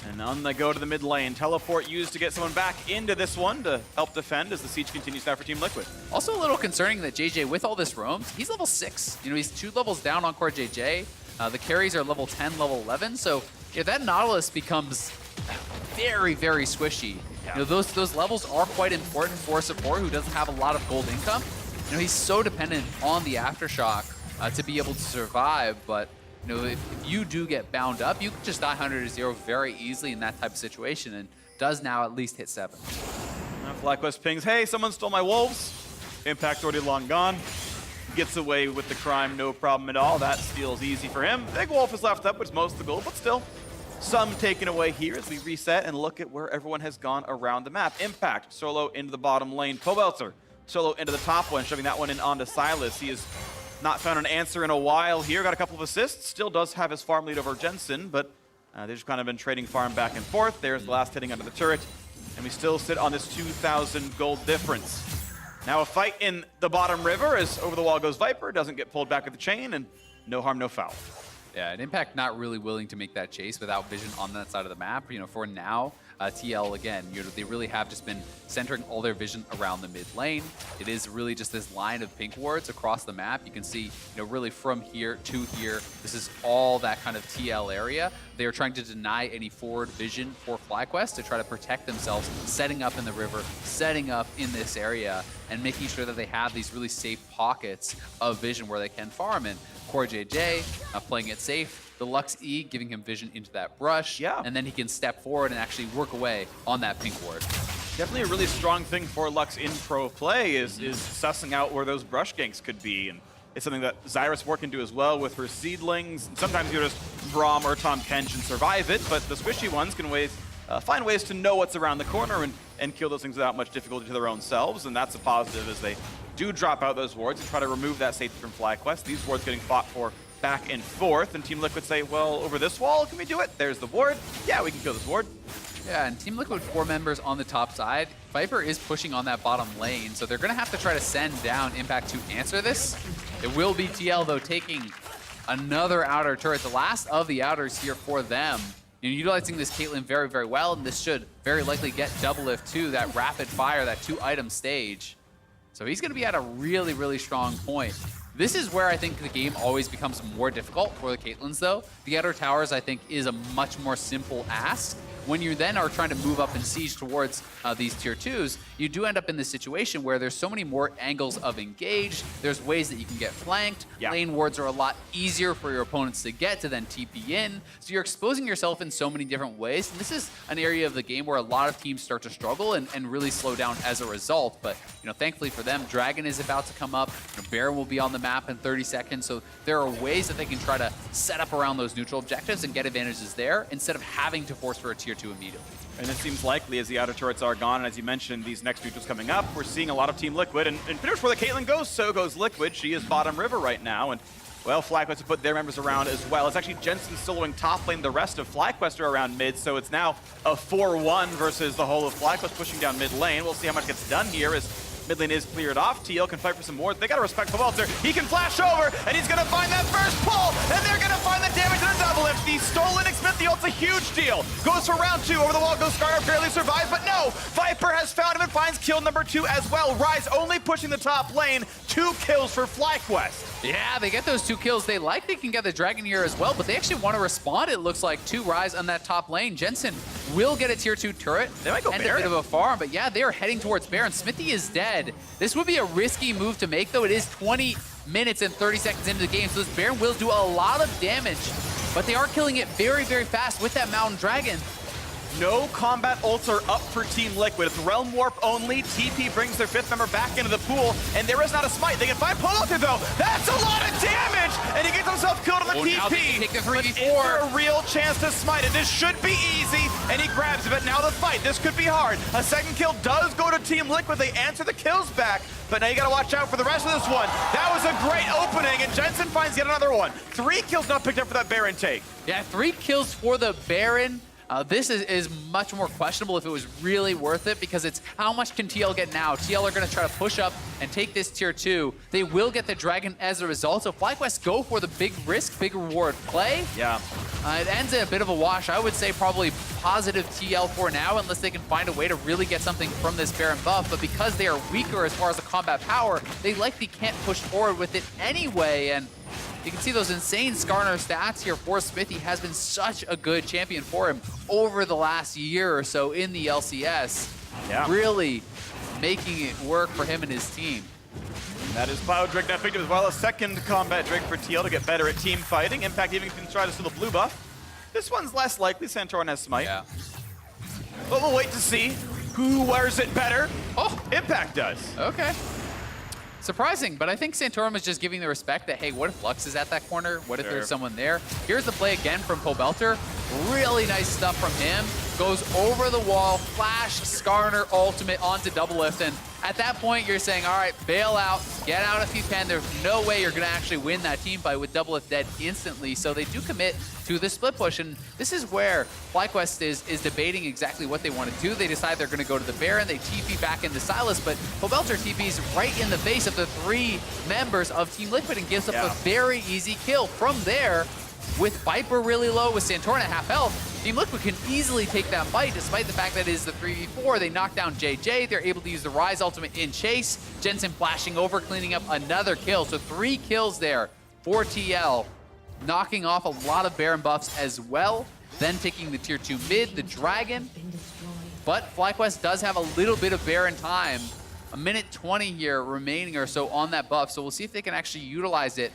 And on the go to the mid lane, teleport used to get someone back into this one to help defend as the siege continues now for Team Liquid. Also a little concerning that JJ, with all this roams, he's level 6. You know, he's 2 levels down on Core JJ. The carries are level 10, level 11, so if that Nautilus becomes very, very squishy. You know, those levels are quite important for a support who doesn't have a lot of gold income. You know, he's so dependent on the Aftershock to be able to survive, but you know, if you do get bound up, you can just die 100-0 very easily in that type of situation, and does now at least hit 7. Now FlyQuest pings, hey, someone stole my wolves. Impact's already long gone. Gets away with the crime, no problem at all. That steal's easy for him. Big Wolf is left up with most of the gold, but still. Some taken away here as we reset and look at where everyone has gone around the map. Impact, solo into the bottom lane. Pobelter, solo into the top one, shoving that one in onto Silas. He has not found an answer in a while here. Got a couple of assists. Still does have his farm lead over Jensen, but they've just kind of been trading farm back and forth. There's the last hitting under the turret, and we still sit on this 2,000 gold difference. Now a fight in the bottom river as over the wall goes Viper. Doesn't get pulled back with the chain, and no harm, no foul. Yeah, and Impact not really willing to make that chase without vision on that side of the map. You know, for now, TL, again, you know, they really have just been centering all their vision around the mid lane. It is really just this line of pink wards across the map. You can see, you know, really from here to here, this is all that kind of TL area. They are trying to deny any forward vision for FlyQuest to try to protect themselves, setting up in the river, setting up in this area, and making sure that they have these really safe pockets of vision where they can farm in. Core JJ playing it safe. The Lux E giving him vision into that brush. Yeah. And then he can step forward and actually work away on that pink ward. Definitely a really strong thing for Lux in pro play is sussing out where those brush ganks could be. And it's something that Zyra's work can do as well with her seedlings. And sometimes you just Braum or Tom Kench and survive it, but the squishy ones can find ways to know what's around the corner and kill those things without much difficulty to their own selves. And that's a positive as they do drop out those wards and try to remove that safety from FlyQuest. These wards getting fought for back and forth, and Team Liquid say, well, over this wall, can we do it? There's the ward. Yeah, we can kill this ward. Yeah, and Team Liquid 4 members on the top side. Viper is pushing on that bottom lane, so they're going to have to try to send down Impact to answer this. It will be TL, though, taking another outer turret, the last of the outers here for them. You know, utilizing this Caitlyn very, very well, and this should very likely get Doublelift to that rapid fire, that 2-item stage. So he's going to be at a really, really strong point. This is where I think the game always becomes more difficult for the Caitlyn's, though. The outer towers, I think, is a much more simple ask. When you then are trying to move up and siege towards these tier 2s, you do end up in this situation where there's so many more angles of engage. There's ways that you can get flanked. Yeah. Lane wards are a lot easier for your opponents to get to then TP in. So you're exposing yourself in so many different ways. And this is an area of the game where a lot of teams start to struggle and really slow down as a result. But you know, thankfully for them, Dragon is about to come up. You know, Baron will be on the map in 30 seconds. So there are ways that they can try to set up around those neutral objectives and get advantages there instead of having to force for a tier 2 immediately. And it seems likely as the outer turrets are gone, and as you mentioned, these next neutrals coming up, we're seeing a lot of Team Liquid. And pretty much where the Caitlyn goes, so goes Liquid. She is bottom river right now. And, well, FlyQuest have put their members around as well. It's actually Jensen soloing top lane. The rest of FlyQuest are around mid, so it's now a 4-1 versus the whole of FlyQuest pushing down mid lane. We'll see how much gets done here as Mid lane is cleared off. TL can fight for some more. They got to respect Pobelter. He can flash over, and he's going to find that first pull, and they're going to find the damage in a double lift. The stolen Smith, the ult's a huge deal. Goes for round 2. Over the wall goes Skarner, barely survives, but no! Viper has found him and finds kill number 2 as well. Rise only pushing the top lane. 2 kills for FlyQuest. Yeah, they get those 2 kills. They likely can get the Dragon here as well, but they actually want to respond. It looks like 2 Rise on that top lane. Jensen will get a tier 2 turret. They might go and Baron. a bit of a farm, but yeah, they are heading towards Baron. Smithy is dead. This would be a risky move to make, though. It is 20 minutes and 30 seconds into the game, so this Baron will do a lot of damage, but they are killing it very, very fast with that Mountain Dragon. No combat ults are up for Team Liquid. It's Realm Warp only. TP brings their 5th member back into the pool, and there is not a smite. They can find Pobelter, though. That's a lot of damage, and he gets himself killed on the TP. Now they can take the 3v4. But is there a real chance to smite it? This should be easy, and he grabs it, but now the fight. This could be hard. A second kill does go to Team Liquid. They answer the kills back, but now you gotta watch out for the rest of this one. That was a great opening, and Jensen finds yet another one. 3 kills not picked up for that Baron take. Yeah, 3 kills for the Baron. This is much more questionable if it was really worth it, because it's how much can TL get now. TL are going to try to push up and take this tier 2. They will get the Dragon as a result, so FlyQuest go for the big risk, big reward play. Yeah. It ends in a bit of a wash. I would say probably positive TL for now, unless they can find a way to really get something from this Baron buff. But because they are weaker as far as the combat power, they likely can't push forward with it anyway. And you can see those insane Skarner stats here for Smithy. Has been such a good champion for him over the last year or so in the LCS. Yeah. Really making it work for him and his team. That is Cloud Drake that picked up as well. A second combat Drake for TL to get better at team fighting. Impact even can try to steal the blue buff. This one's less likely. Santorin has smite. Yeah. But we'll wait to see who wears it better. Oh, Impact does. okay. Surprising, but I think Santorin was just giving the respect that, hey, what if Lux is at that corner? What if there's someone there? Here's the play again from Pobelter. Really nice stuff from him. Goes over the wall, flash, Skarner ultimate onto double lift, and at that point you're saying, all right, bail out, get out if you can. There's no way you're gonna actually win that team fight with double lift dead instantly, so they do commit to the split push, and this is where FlyQuest is debating exactly what they want to do. They decide they're gonna go to the Baron, they TP back into Silas, but Pobelter TP's right in the face of the 3 members of Team Liquid and gives up a very easy kill. From there, with Viper really low, with Santorin at half health, Team Liquid can easily take that fight, despite the fact that it is the 3v4. They knock down JJ. They're able to use the Rise ultimate in chase. Jensen flashing over, cleaning up another kill. So 3 kills there for TL, knocking off a lot of Baron buffs as well. Then taking the tier 2 mid, the Dragon. But FlyQuest does have a little bit of Baron time. A minute 20 here remaining or so on that buff. So we'll see if they can actually utilize it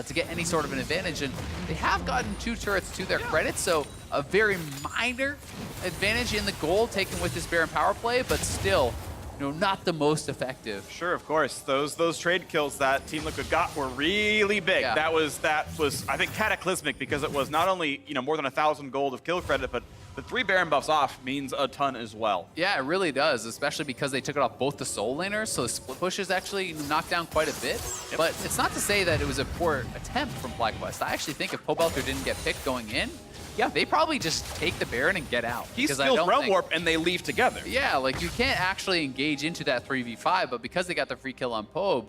to get any sort of an advantage. And they have gotten 2 turrets to their credit, so a very minor advantage in the goal taken with this Baron power play, but still, you know, not the most effective. Sure, of course. Those trade kills that Team Liquid got were really big. Yeah. That was I think cataclysmic, because it was not only, you know, more than 1,000 gold of kill credit, but the 3 Baron buffs off means a ton as well. Yeah, it really does, especially because they took it off both the soul laners, so the split pushes actually knocked down quite a bit. Yep. But it's not to say that it was a poor attempt from FlyQuest. I actually think if Pobelter didn't get picked going in, yeah, they probably just take the Baron and get out. He because I steals don't Realm think- Warp and they leave together. Yeah, like you can't actually engage into that 3v5, but because they got the free kill on Pobe,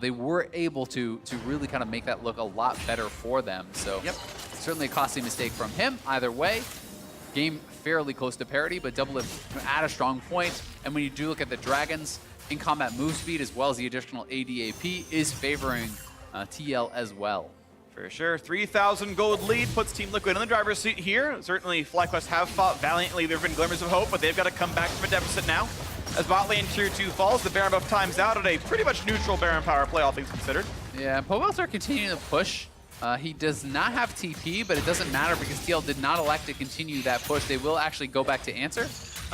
they were able to really kind of make that look a lot better for them. So certainly a costly mistake from him. Either way, game fairly close to parity, but double lift at a strong point. And when you do look at the Dragons, in combat move speed as well as the additional ADAP is favoring TL as well. For sure. 3,000 gold lead puts Team Liquid in the driver's seat here. Certainly FlyQuest have fought valiantly. There have been glimmers of hope, but they've got to come back from a deficit now. As bot lane tier 2 falls, the Baron buff times out at a pretty much neutral Baron power play, all things considered. Yeah, Pobelter continuing to push. He does not have TP, but it doesn't matter because TL did not elect to continue that push. They will actually go back to answer.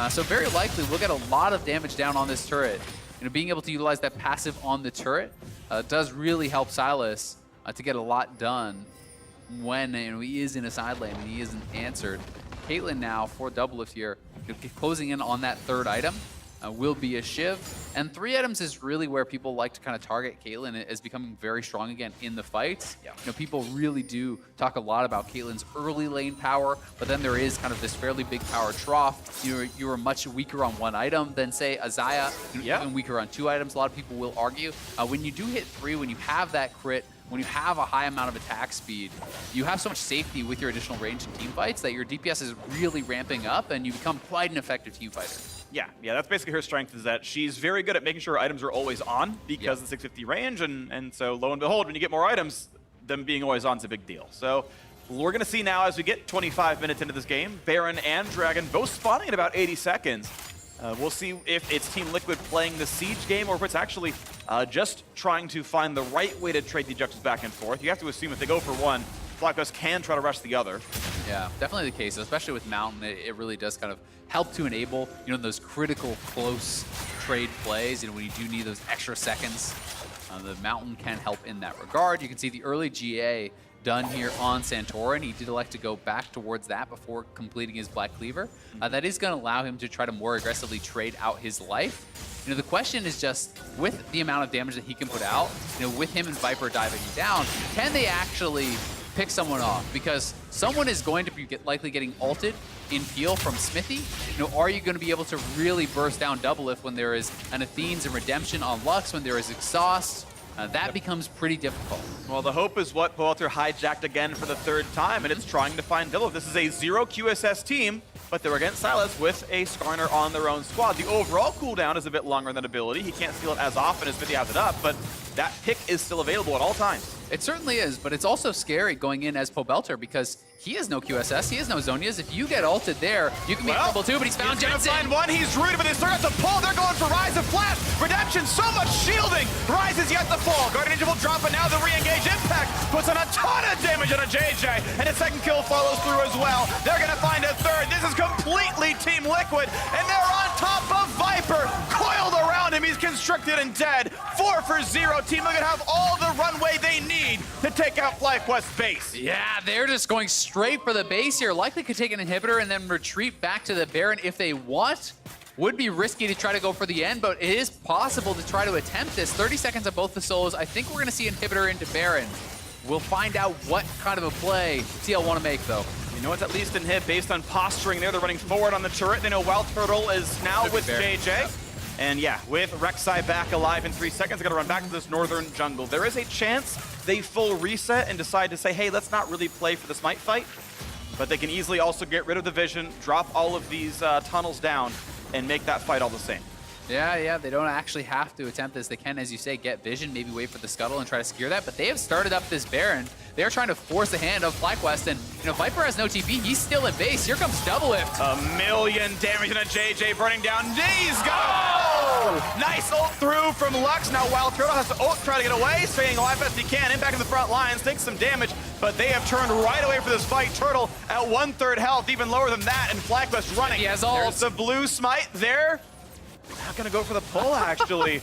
So very likely we'll get a lot of damage down on this turret. You know, being able to utilize that passive on the turret does really help Silas to get a lot done when he is in a side lane and he isn't answered. Caitlyn now for double lift here, closing in on that 3rd item. will be a Shiv. And 3 items is really where people like to kind of target Caitlyn as becoming very strong again in the fights. You know, people really do talk a lot about Caitlyn's early lane power, but then there is kind of this fairly big power trough. You are much weaker on 1 item than, say, Azaya, even weaker on 2 items. A lot of people will argue. When you do hit 3, when you have that crit, when you have a high amount of attack speed, you have so much safety with your additional range in team fights that your DPS is really ramping up and you become quite an effective team fighter. Yeah, that's basically her strength, is that she's very good at making sure her items are always on because of the 650 range, and so lo and behold, when you get more items, them being always on is a big deal. So we're gonna see now as we get 25 minutes into this game, Baron and Dragon both spawning in about 80 seconds. We'll see if it's Team Liquid playing the Siege game or if it's actually just trying to find the right way to trade the objectives back and forth. You have to assume if they go for one, FlyQuest can try to rush the other. Yeah, definitely the case, especially with Mountain. It really does kind of help to enable, those critical close trade plays. When you do need those extra seconds, the Mountain can help in that regard. You can see the early GA done here on Santorin. He did elect to go back towards that before completing his Black Cleaver. That is going to allow him to try to more aggressively trade out his life. The question is just, with the amount of damage that he can put out, with him and Viper diving down, can they actually pick someone off? Because someone is going to be likely getting ulted in peel from Smithy. Are you going to be able to really burst down Doublelift when there is an Athene's and Redemption on Lux, when there is Exhaust? That becomes pretty difficult. Well, the hope is what Poelter hijacked again for the 3rd time, and it's trying to find Doublelift. This is a 0 QSS team, but they're against Silas with a Skarner on their own squad. The overall cooldown is a bit longer than ability. He can't steal it as often as Smithy has it up, but that pick is still available at all times. It certainly is, but it's also scary going in as Pobelter because he has no QSS, he has no Zonias. If you get ulted there, you can be in trouble too, but he's found Jensen. He's gonna find one, he's rooted, but they start to pull. They're going for Rise of Flash. Redemption, so much shielding. Rise is yet to fall. Guardian Angel will drop, but now the re-engage impact puts on a ton of damage on a JJ, and a 2nd kill follows through as well. They're gonna find a 3rd. This is completely Team Liquid, and they're on top of Viper. Coiled around him, he's constricted and dead. 4 for 0. Team Liquid have all the runway they need to take out FlyQuest base. Yeah, they're just going straight for the base here. Likely could take an inhibitor and then retreat back to the Baron if they want. Would be risky to try to go for the end, but it is possible to try to attempt this. 30 seconds on both the solos. I think we're going to see inhibitor into Baron. We'll find out what kind of a play TL want to make, though. You know, it's at least inhib based on posturing there. They're running forward on the turret. They know Wild Turtle is now with JJ. Yep. And yeah, with Rek'Sai back alive in 3 seconds, they're gonna run back to this northern jungle. There is a chance they full reset and decide to say, hey, let's not really play for the Smite fight. But they can easily also get rid of the vision, drop all of these tunnels down, and make that fight all the same. Yeah, they don't actually have to attempt this. They can, as you say, get vision, maybe wait for the scuttle and try to secure that, but they have started up this Baron. They're trying to force the hand of FlyQuest, and Viper has no TP. He's still in base. Here comes Doublelift. 1,000,000 damage and a JJ burning down. He's got oh! Nice ult through from Lux. Now Wild Turtle has to ult, try to get away, staying alive best he can. Impact in the front lines, takes some damage, but they have turned right away for this fight. Turtle at 1/3 health, even lower than that, and FlyQuest running. He has ult. There's the blue smite there. Not gonna go for the pull, actually.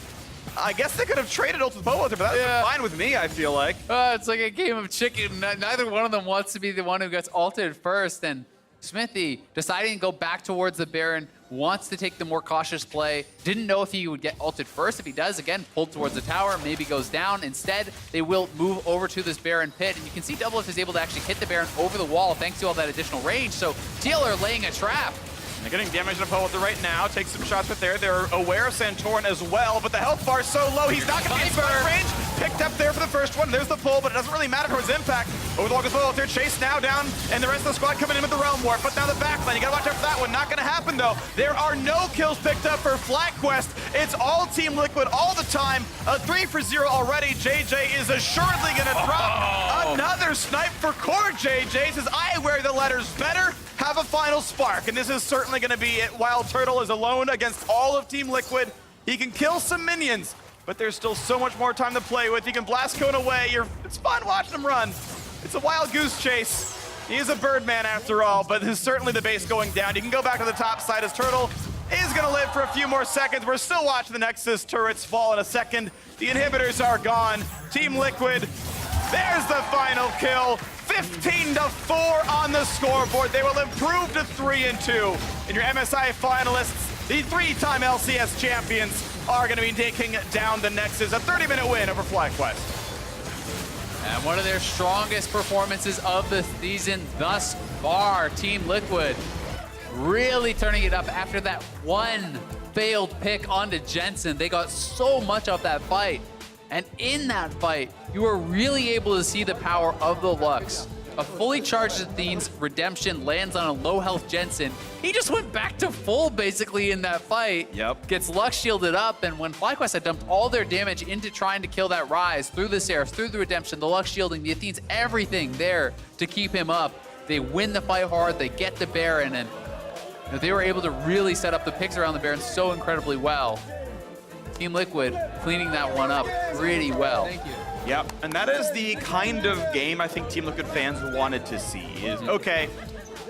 I guess they could have traded ult with Poelter, but that's fine with me, I feel like. It's like a game of chicken. Neither one of them wants to be the one who gets ulted first, and Smithy, deciding to go back towards the Baron, wants to take the more cautious play. Didn't know if he would get ulted first. If he does, again, pulled towards the tower, maybe goes down. Instead, they will move over to this Baron pit, and you can see Doublelift is able to actually hit the Baron over the wall thanks to all that additional range, so TL are laying a trap. They're getting damage to Poelter right now. Take some shots with there. They're aware of Santorin as well, but the health bar's so low, he's not going to get smite range. Picked up there for the first one. There's the pull, but it doesn't really matter for his impact. Over the wall goes Poelter. Chase now down, and the rest of the squad coming in with the Realm Warp. But now the backline, you got to watch out for that one. Not going to happen, though. There are no kills picked up for FlyQuest. It's all Team Liquid all the time. A 3 for 0 already. JJ is assuredly going to drop another snipe for core JJ. Says, I wear the letters better. Have a final spark, and this is certainly going to be it. Wild Turtle is alone against all of Team Liquid. He can kill some minions, but there's still so much more time to play with. He can blast cone away. It's fun watching him run. It's a wild goose chase. He is a Birdman after all, but this is certainly the base going down. You can go back to the top side as Turtle is going to live for a few more seconds. We're still watching the Nexus turrets fall in a second. The inhibitors are gone. Team Liquid, there's the final kill. 15-4 on the scoreboard. They will improve to 3-2. And your MSI finalists, The 3-time LCS champions are going to be taking down the Nexus. A 30-minute win over FlyQuest. And one of their strongest performances of the season thus far, Team Liquid really turning it up after that one failed pick onto Jensen. They got so much of that fight. And in that fight, you were really able to see the power of the Lux. A fully charged Athene's redemption lands on a low health Jensen. He just went back to full basically in that fight. Yep. Gets Lux shielded up, and when FlyQuest had dumped all their damage into trying to kill that Rise through the Seraph, through the redemption, the Lux shielding, the Athene's everything there to keep him up. They win the fight hard, they get the Baron, and they were able to really set up the picks around the Baron so incredibly well. Team Liquid cleaning that one up pretty well. Thank you. Yep, and that is the kind of game I think Team Liquid fans wanted to see. Is, okay,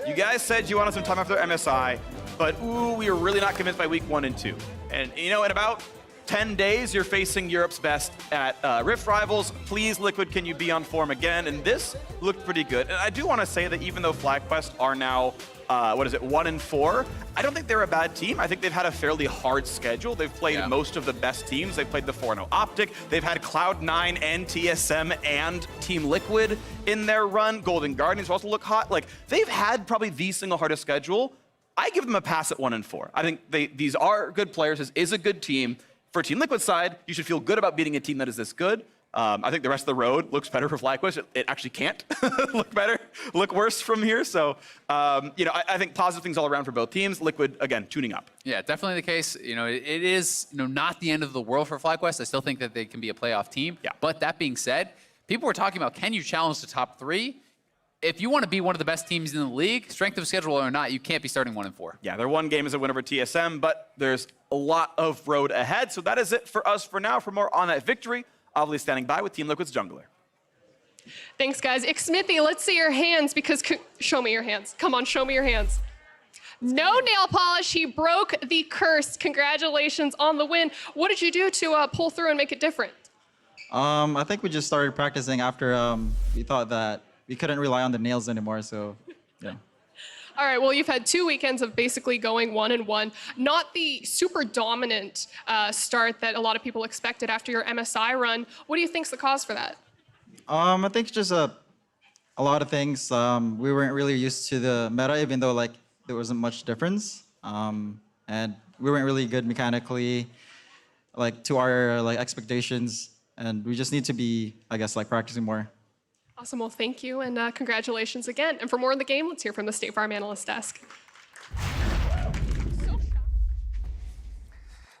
you guys said you wanted some time after MSI, but ooh, we were really not convinced by week 1 and 2. And you know, in about 10 days, you're facing Europe's best at Rift Rivals. Please, Liquid, can you be on form again? And this looked pretty good. And I do want to say that even though FlyQuest are now 1 and 4. I don't think they're a bad team. I think they've had a fairly hard schedule. They've played most of the best teams. They've played the 4-0 Optic. They've had Cloud9 and TSM and Team Liquid in their run. Golden Guardians also look hot. Like, they've had probably the single hardest schedule. I give them a pass at 1 and 4. I think these are good players. This is a good team. For Team Liquid side, you should feel good about beating a team that is this good. I think the rest of the road looks better for FlyQuest. It actually can't look worse from here. So, you know, I think positive things all around for both teams. Liquid, again, tuning up. Yeah, definitely the case. You know, it is not the end of the world for FlyQuest. I still think that they can be a playoff team. Yeah. But that being said, people were talking about, can you challenge the top 3? If you want to be one of the best teams in the league, strength of schedule or not, you can't be starting 1 and 4. Yeah, their one game is a win over TSM, but there's a lot of road ahead. So that is it for us for now. For more on that victory, obviously standing by with Team Liquid's jungler. Thanks, guys. Smithy, let's see your hands because show me your hands. Come on, show me your hands. No nail polish. He broke the curse. Congratulations on the win. What did you do to pull through and make it different? I think we just started practicing after we thought that we couldn't rely on the nails anymore. So, yeah. All right, well, you've had 2 weekends of basically going 1 and 1. Not the super dominant start that a lot of people expected after your MSI run. What do you think's the cause for that? I think just a lot of things. We weren't really used to the meta, even though like there wasn't much difference. And we weren't really good mechanically, like to our like expectations. And we just need to be, I guess, like practicing more. Awesome, well, thank you, and congratulations again. And for more on the game, let's hear from the State Farm Analyst Desk.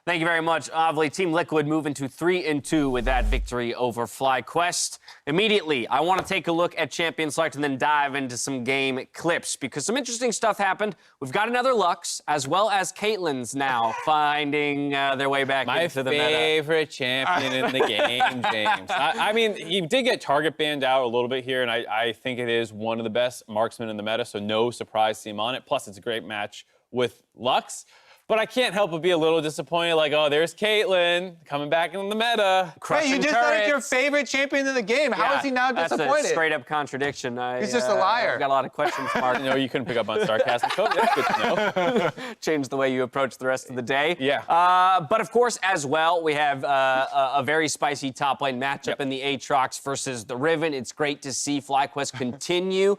Thank you very much, Avli. Team Liquid moving to 3-2 with that victory over FlyQuest. Immediately, I want to take a look at Champion Select and then dive into some game clips because some interesting stuff happened. We've got another Lux, as well as Caitlyn's now finding their way back into the meta. My favorite champion in the game, James. I mean, he did get target banned out a little bit here, and I think it is one of the best marksmen in the meta, so no surprise to see him on it. Plus, it's a great match with Lux. But I can't help but be a little disappointed, like, oh, there's Caitlyn coming back in the meta. Hey, you just said it's your favorite champion in the game. How is he now disappointed? That's a straight-up contradiction. He's just a liar. I've got a lot of questions, Mark. You couldn't pick up on sarcasm. Cody, that's good to know. Change the way you approach the rest of the day. Yeah. But, of course, as well, we have a very spicy top-lane matchup in the Aatrox versus the Riven. It's great to see FlyQuest continue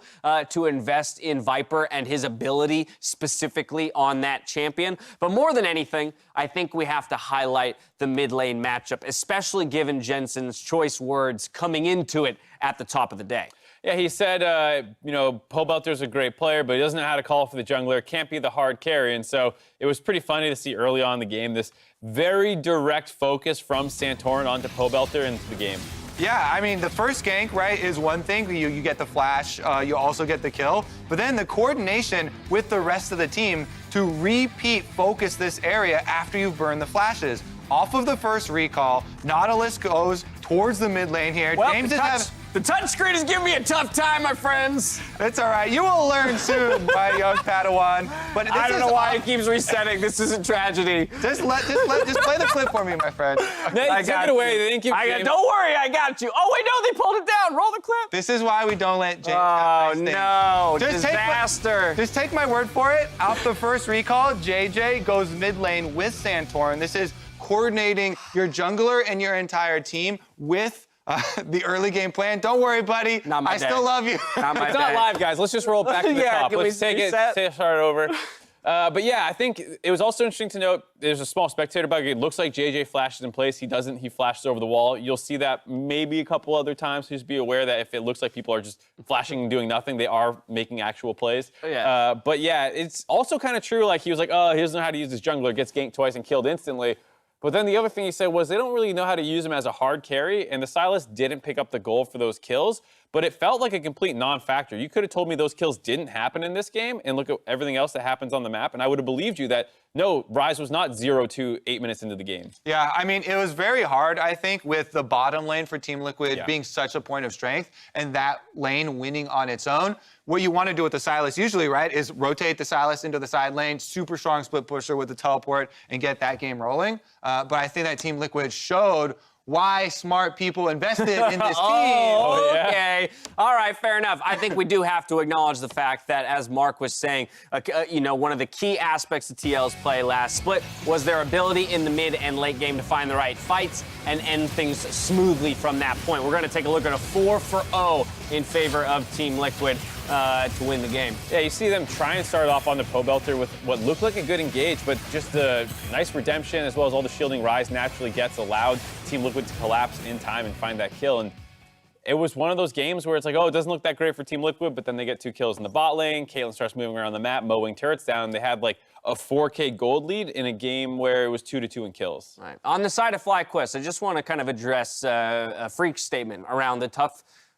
to invest in Viper and his ability specifically on that champion. But more than anything, I think we have to highlight the mid lane matchup, especially given Jensen's choice words coming into it at the top of the day. Yeah, he said, Pobelter's a great player, but he doesn't know how to call for the jungler, can't be the hard carry. And so it was pretty funny to see early on in the game this very direct focus from Santorin onto Pobelter into the game. Yeah, I mean, the first gank, right, is one thing. You get the flash, you also get the kill. But then the coordination with the rest of the team to repeat focus this area after you've burned the flashes. Off of the first recall, Nautilus goes towards the mid lane here. Well, James The touchscreen is giving me a tough time, my friends. It's all right. You will learn soon, my young Padawan. But this I don't know why it keeps resetting. This is a tragedy. Just play the clip for me, my friend. They took it away. They didn't keep Don't worry, I got you. Oh, wait, no, they pulled it down. Roll the clip. This is why we don't let Jay. Oh, no. Just disaster. Just take my word for it. Off the first recall, JJ goes mid lane with Santorin. This is coordinating your jungler and your entire team with the early game plan. Don't worry, buddy. I still love you. It's not live, guys. Let's just roll back to the top. Let's take it, start over. But yeah, I think it was also interesting to note there's a small spectator bug. It looks like JJ flashes in place. He doesn't. He flashes over the wall. You'll see that maybe a couple other times. Just be aware that if it looks like people are just flashing and doing nothing, they are making actual plays. But yeah, it's also kind of true. Like he was like, oh, he doesn't know how to use his jungler. Gets ganked twice and killed instantly. But then the other thing he said was they don't really know how to use him as a hard carry, and the Sylas didn't pick up the gold for those kills, but it felt like a complete non-factor. You could have told me those kills didn't happen in this game, and look at everything else that happens on the map, and I would have believed you that, no, Ryze was not 0-2 8 minutes into the game. Yeah, I mean, it was very hard, I think, with the bottom lane for Team Liquid being such a point of strength, and that lane winning on its own. What you want to do with the Sylas usually, right, is rotate the Sylas into the side lane, super strong split pusher with the teleport, and get that game rolling. But I think that Team Liquid showed why smart people invested in this team. Okay. All right, fair enough. I think we do have to acknowledge the fact that, as Mark was saying, one of the key aspects of TL's play last split was their ability in the mid and late game to find the right fights and end things smoothly from that point. We're going to take a look at a 4-for-0 in favor of Team Liquid to win the game. Yeah, you see them try and start off on the Pobelter with what looked like a good engage, but just the nice redemption as well as all the shielding Ryze naturally gets allowed Team Liquid to collapse in time and find that kill. And it was one of those games where it's like, oh, it doesn't look that great for Team Liquid, but then they get 2 kills in the bot lane. Caitlyn starts moving around the map, mowing turrets down. They had like a 4K gold lead in a game where it was 2-2 in kills. Right. On the side of FlyQuest, I just want to kind of address a freak statement around the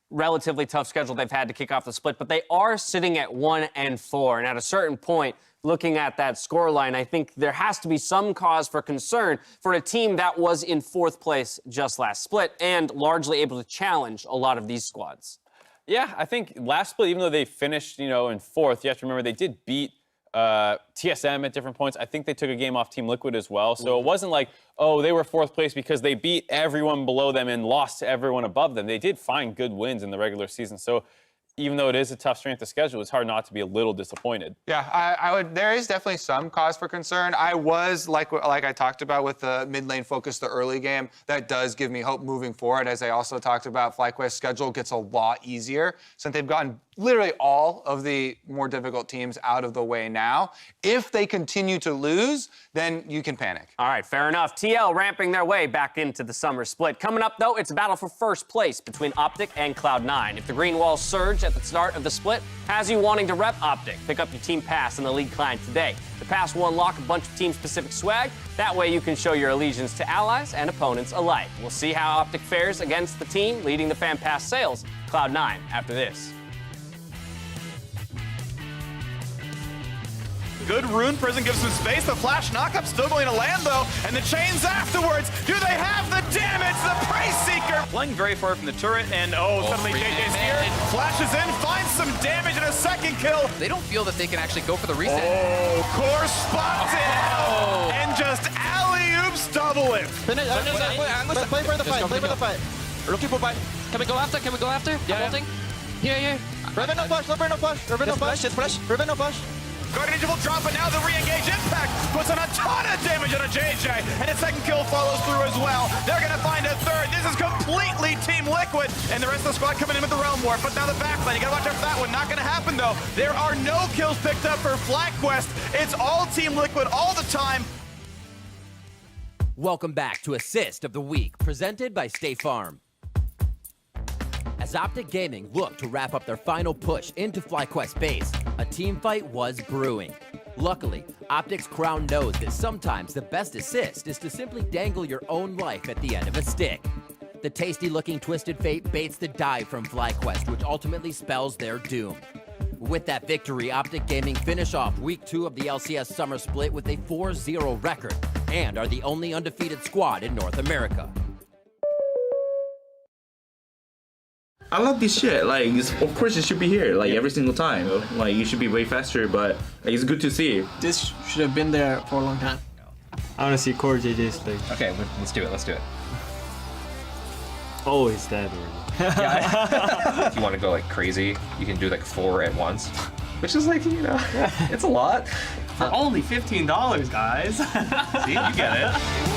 relatively tough schedule they've had to kick off the split, but they are sitting at 1-4. And at a certain point, looking at that scoreline, I think there has to be some cause for concern for a team that was in 4th place just last split and largely able to challenge a lot of these squads. Yeah, I think last split, even though they finished, in 4th, you have to remember they did beat TSM at different points. I think they took a game off Team Liquid as well. So it wasn't like, oh, they were 4th place because they beat everyone below them and lost to everyone above them. They did find good wins in the regular season. So even though it is a tough strength of schedule, it's hard not to be a little disappointed. Yeah, I would. There is definitely some cause for concern. I was, like I talked about with the mid lane focus, the early game, that does give me hope moving forward. As I also talked about, FlyQuest's schedule gets a lot easier since they've gotten literally all of the more difficult teams out of the way now. If they continue to lose, then you can panic. All right, fair enough. TL ramping their way back into the summer split. Coming up, though, it's a battle for first place between Optic and Cloud9. If the green walls surge at the start of the split, has you wanting to rep Optic, pick up your team pass in the league client today. The pass will unlock a bunch of team-specific swag. That way you can show your allegiance to allies and opponents alike. We'll see how Optic fares against the team leading the fan pass sales, Cloud9, after this. Good rune prison gives some space. The flash knockup still going to land though, and the chains afterwards. Do they have the damage? The Price Seeker playing very far from the turret, and suddenly JJ's here. Flashes in, finds some damage and a second kill. They don't feel that they can actually go for the reset. Oh, Core spots it, and just alley-oops double it. Play for the fight. Play for the fight. Looking for fight. Can we go after? Can we go after? Yeah. Here. Riven no push. Riven no push. Riven no push. Riven no push. Guardian Angel will drop, but now the re-engage impact puts on a ton of damage on a JJ, and a second kill follows through as well. They're gonna find a third. This is completely Team Liquid, and the rest of the squad coming in with the Realm Warp, but now the backline, you gotta watch out for that one. Not gonna happen though. There are no kills picked up for FlyQuest. It's all Team Liquid all the time. Welcome back to Assist of the Week, presented by State Farm. As Optic Gaming looked to wrap up their final push into FlyQuest base, a team fight was brewing. Luckily, Optic's crown knows that sometimes the best assist is to simply dangle your own life at the end of a stick. The tasty-looking Twisted Fate baits the dive from FlyQuest, which ultimately spells their doom. With that victory, Optic Gaming finish off Week 2 of the LCS Summer Split with a 4-0 record, and are the only undefeated squad in North America. I love this shit. Like, of course it should be here, like every single time. Like, you should be way faster, but like, it's good to see. This should have been there for a long time. I want to see Core JJ's thing. Okay, let's do it. Let's do it. Oh, he's dead already. Yeah. If you want to go like crazy, you can do like 4 at once, which is like, you know, it's a lot. For only $15, guys. See, you get it.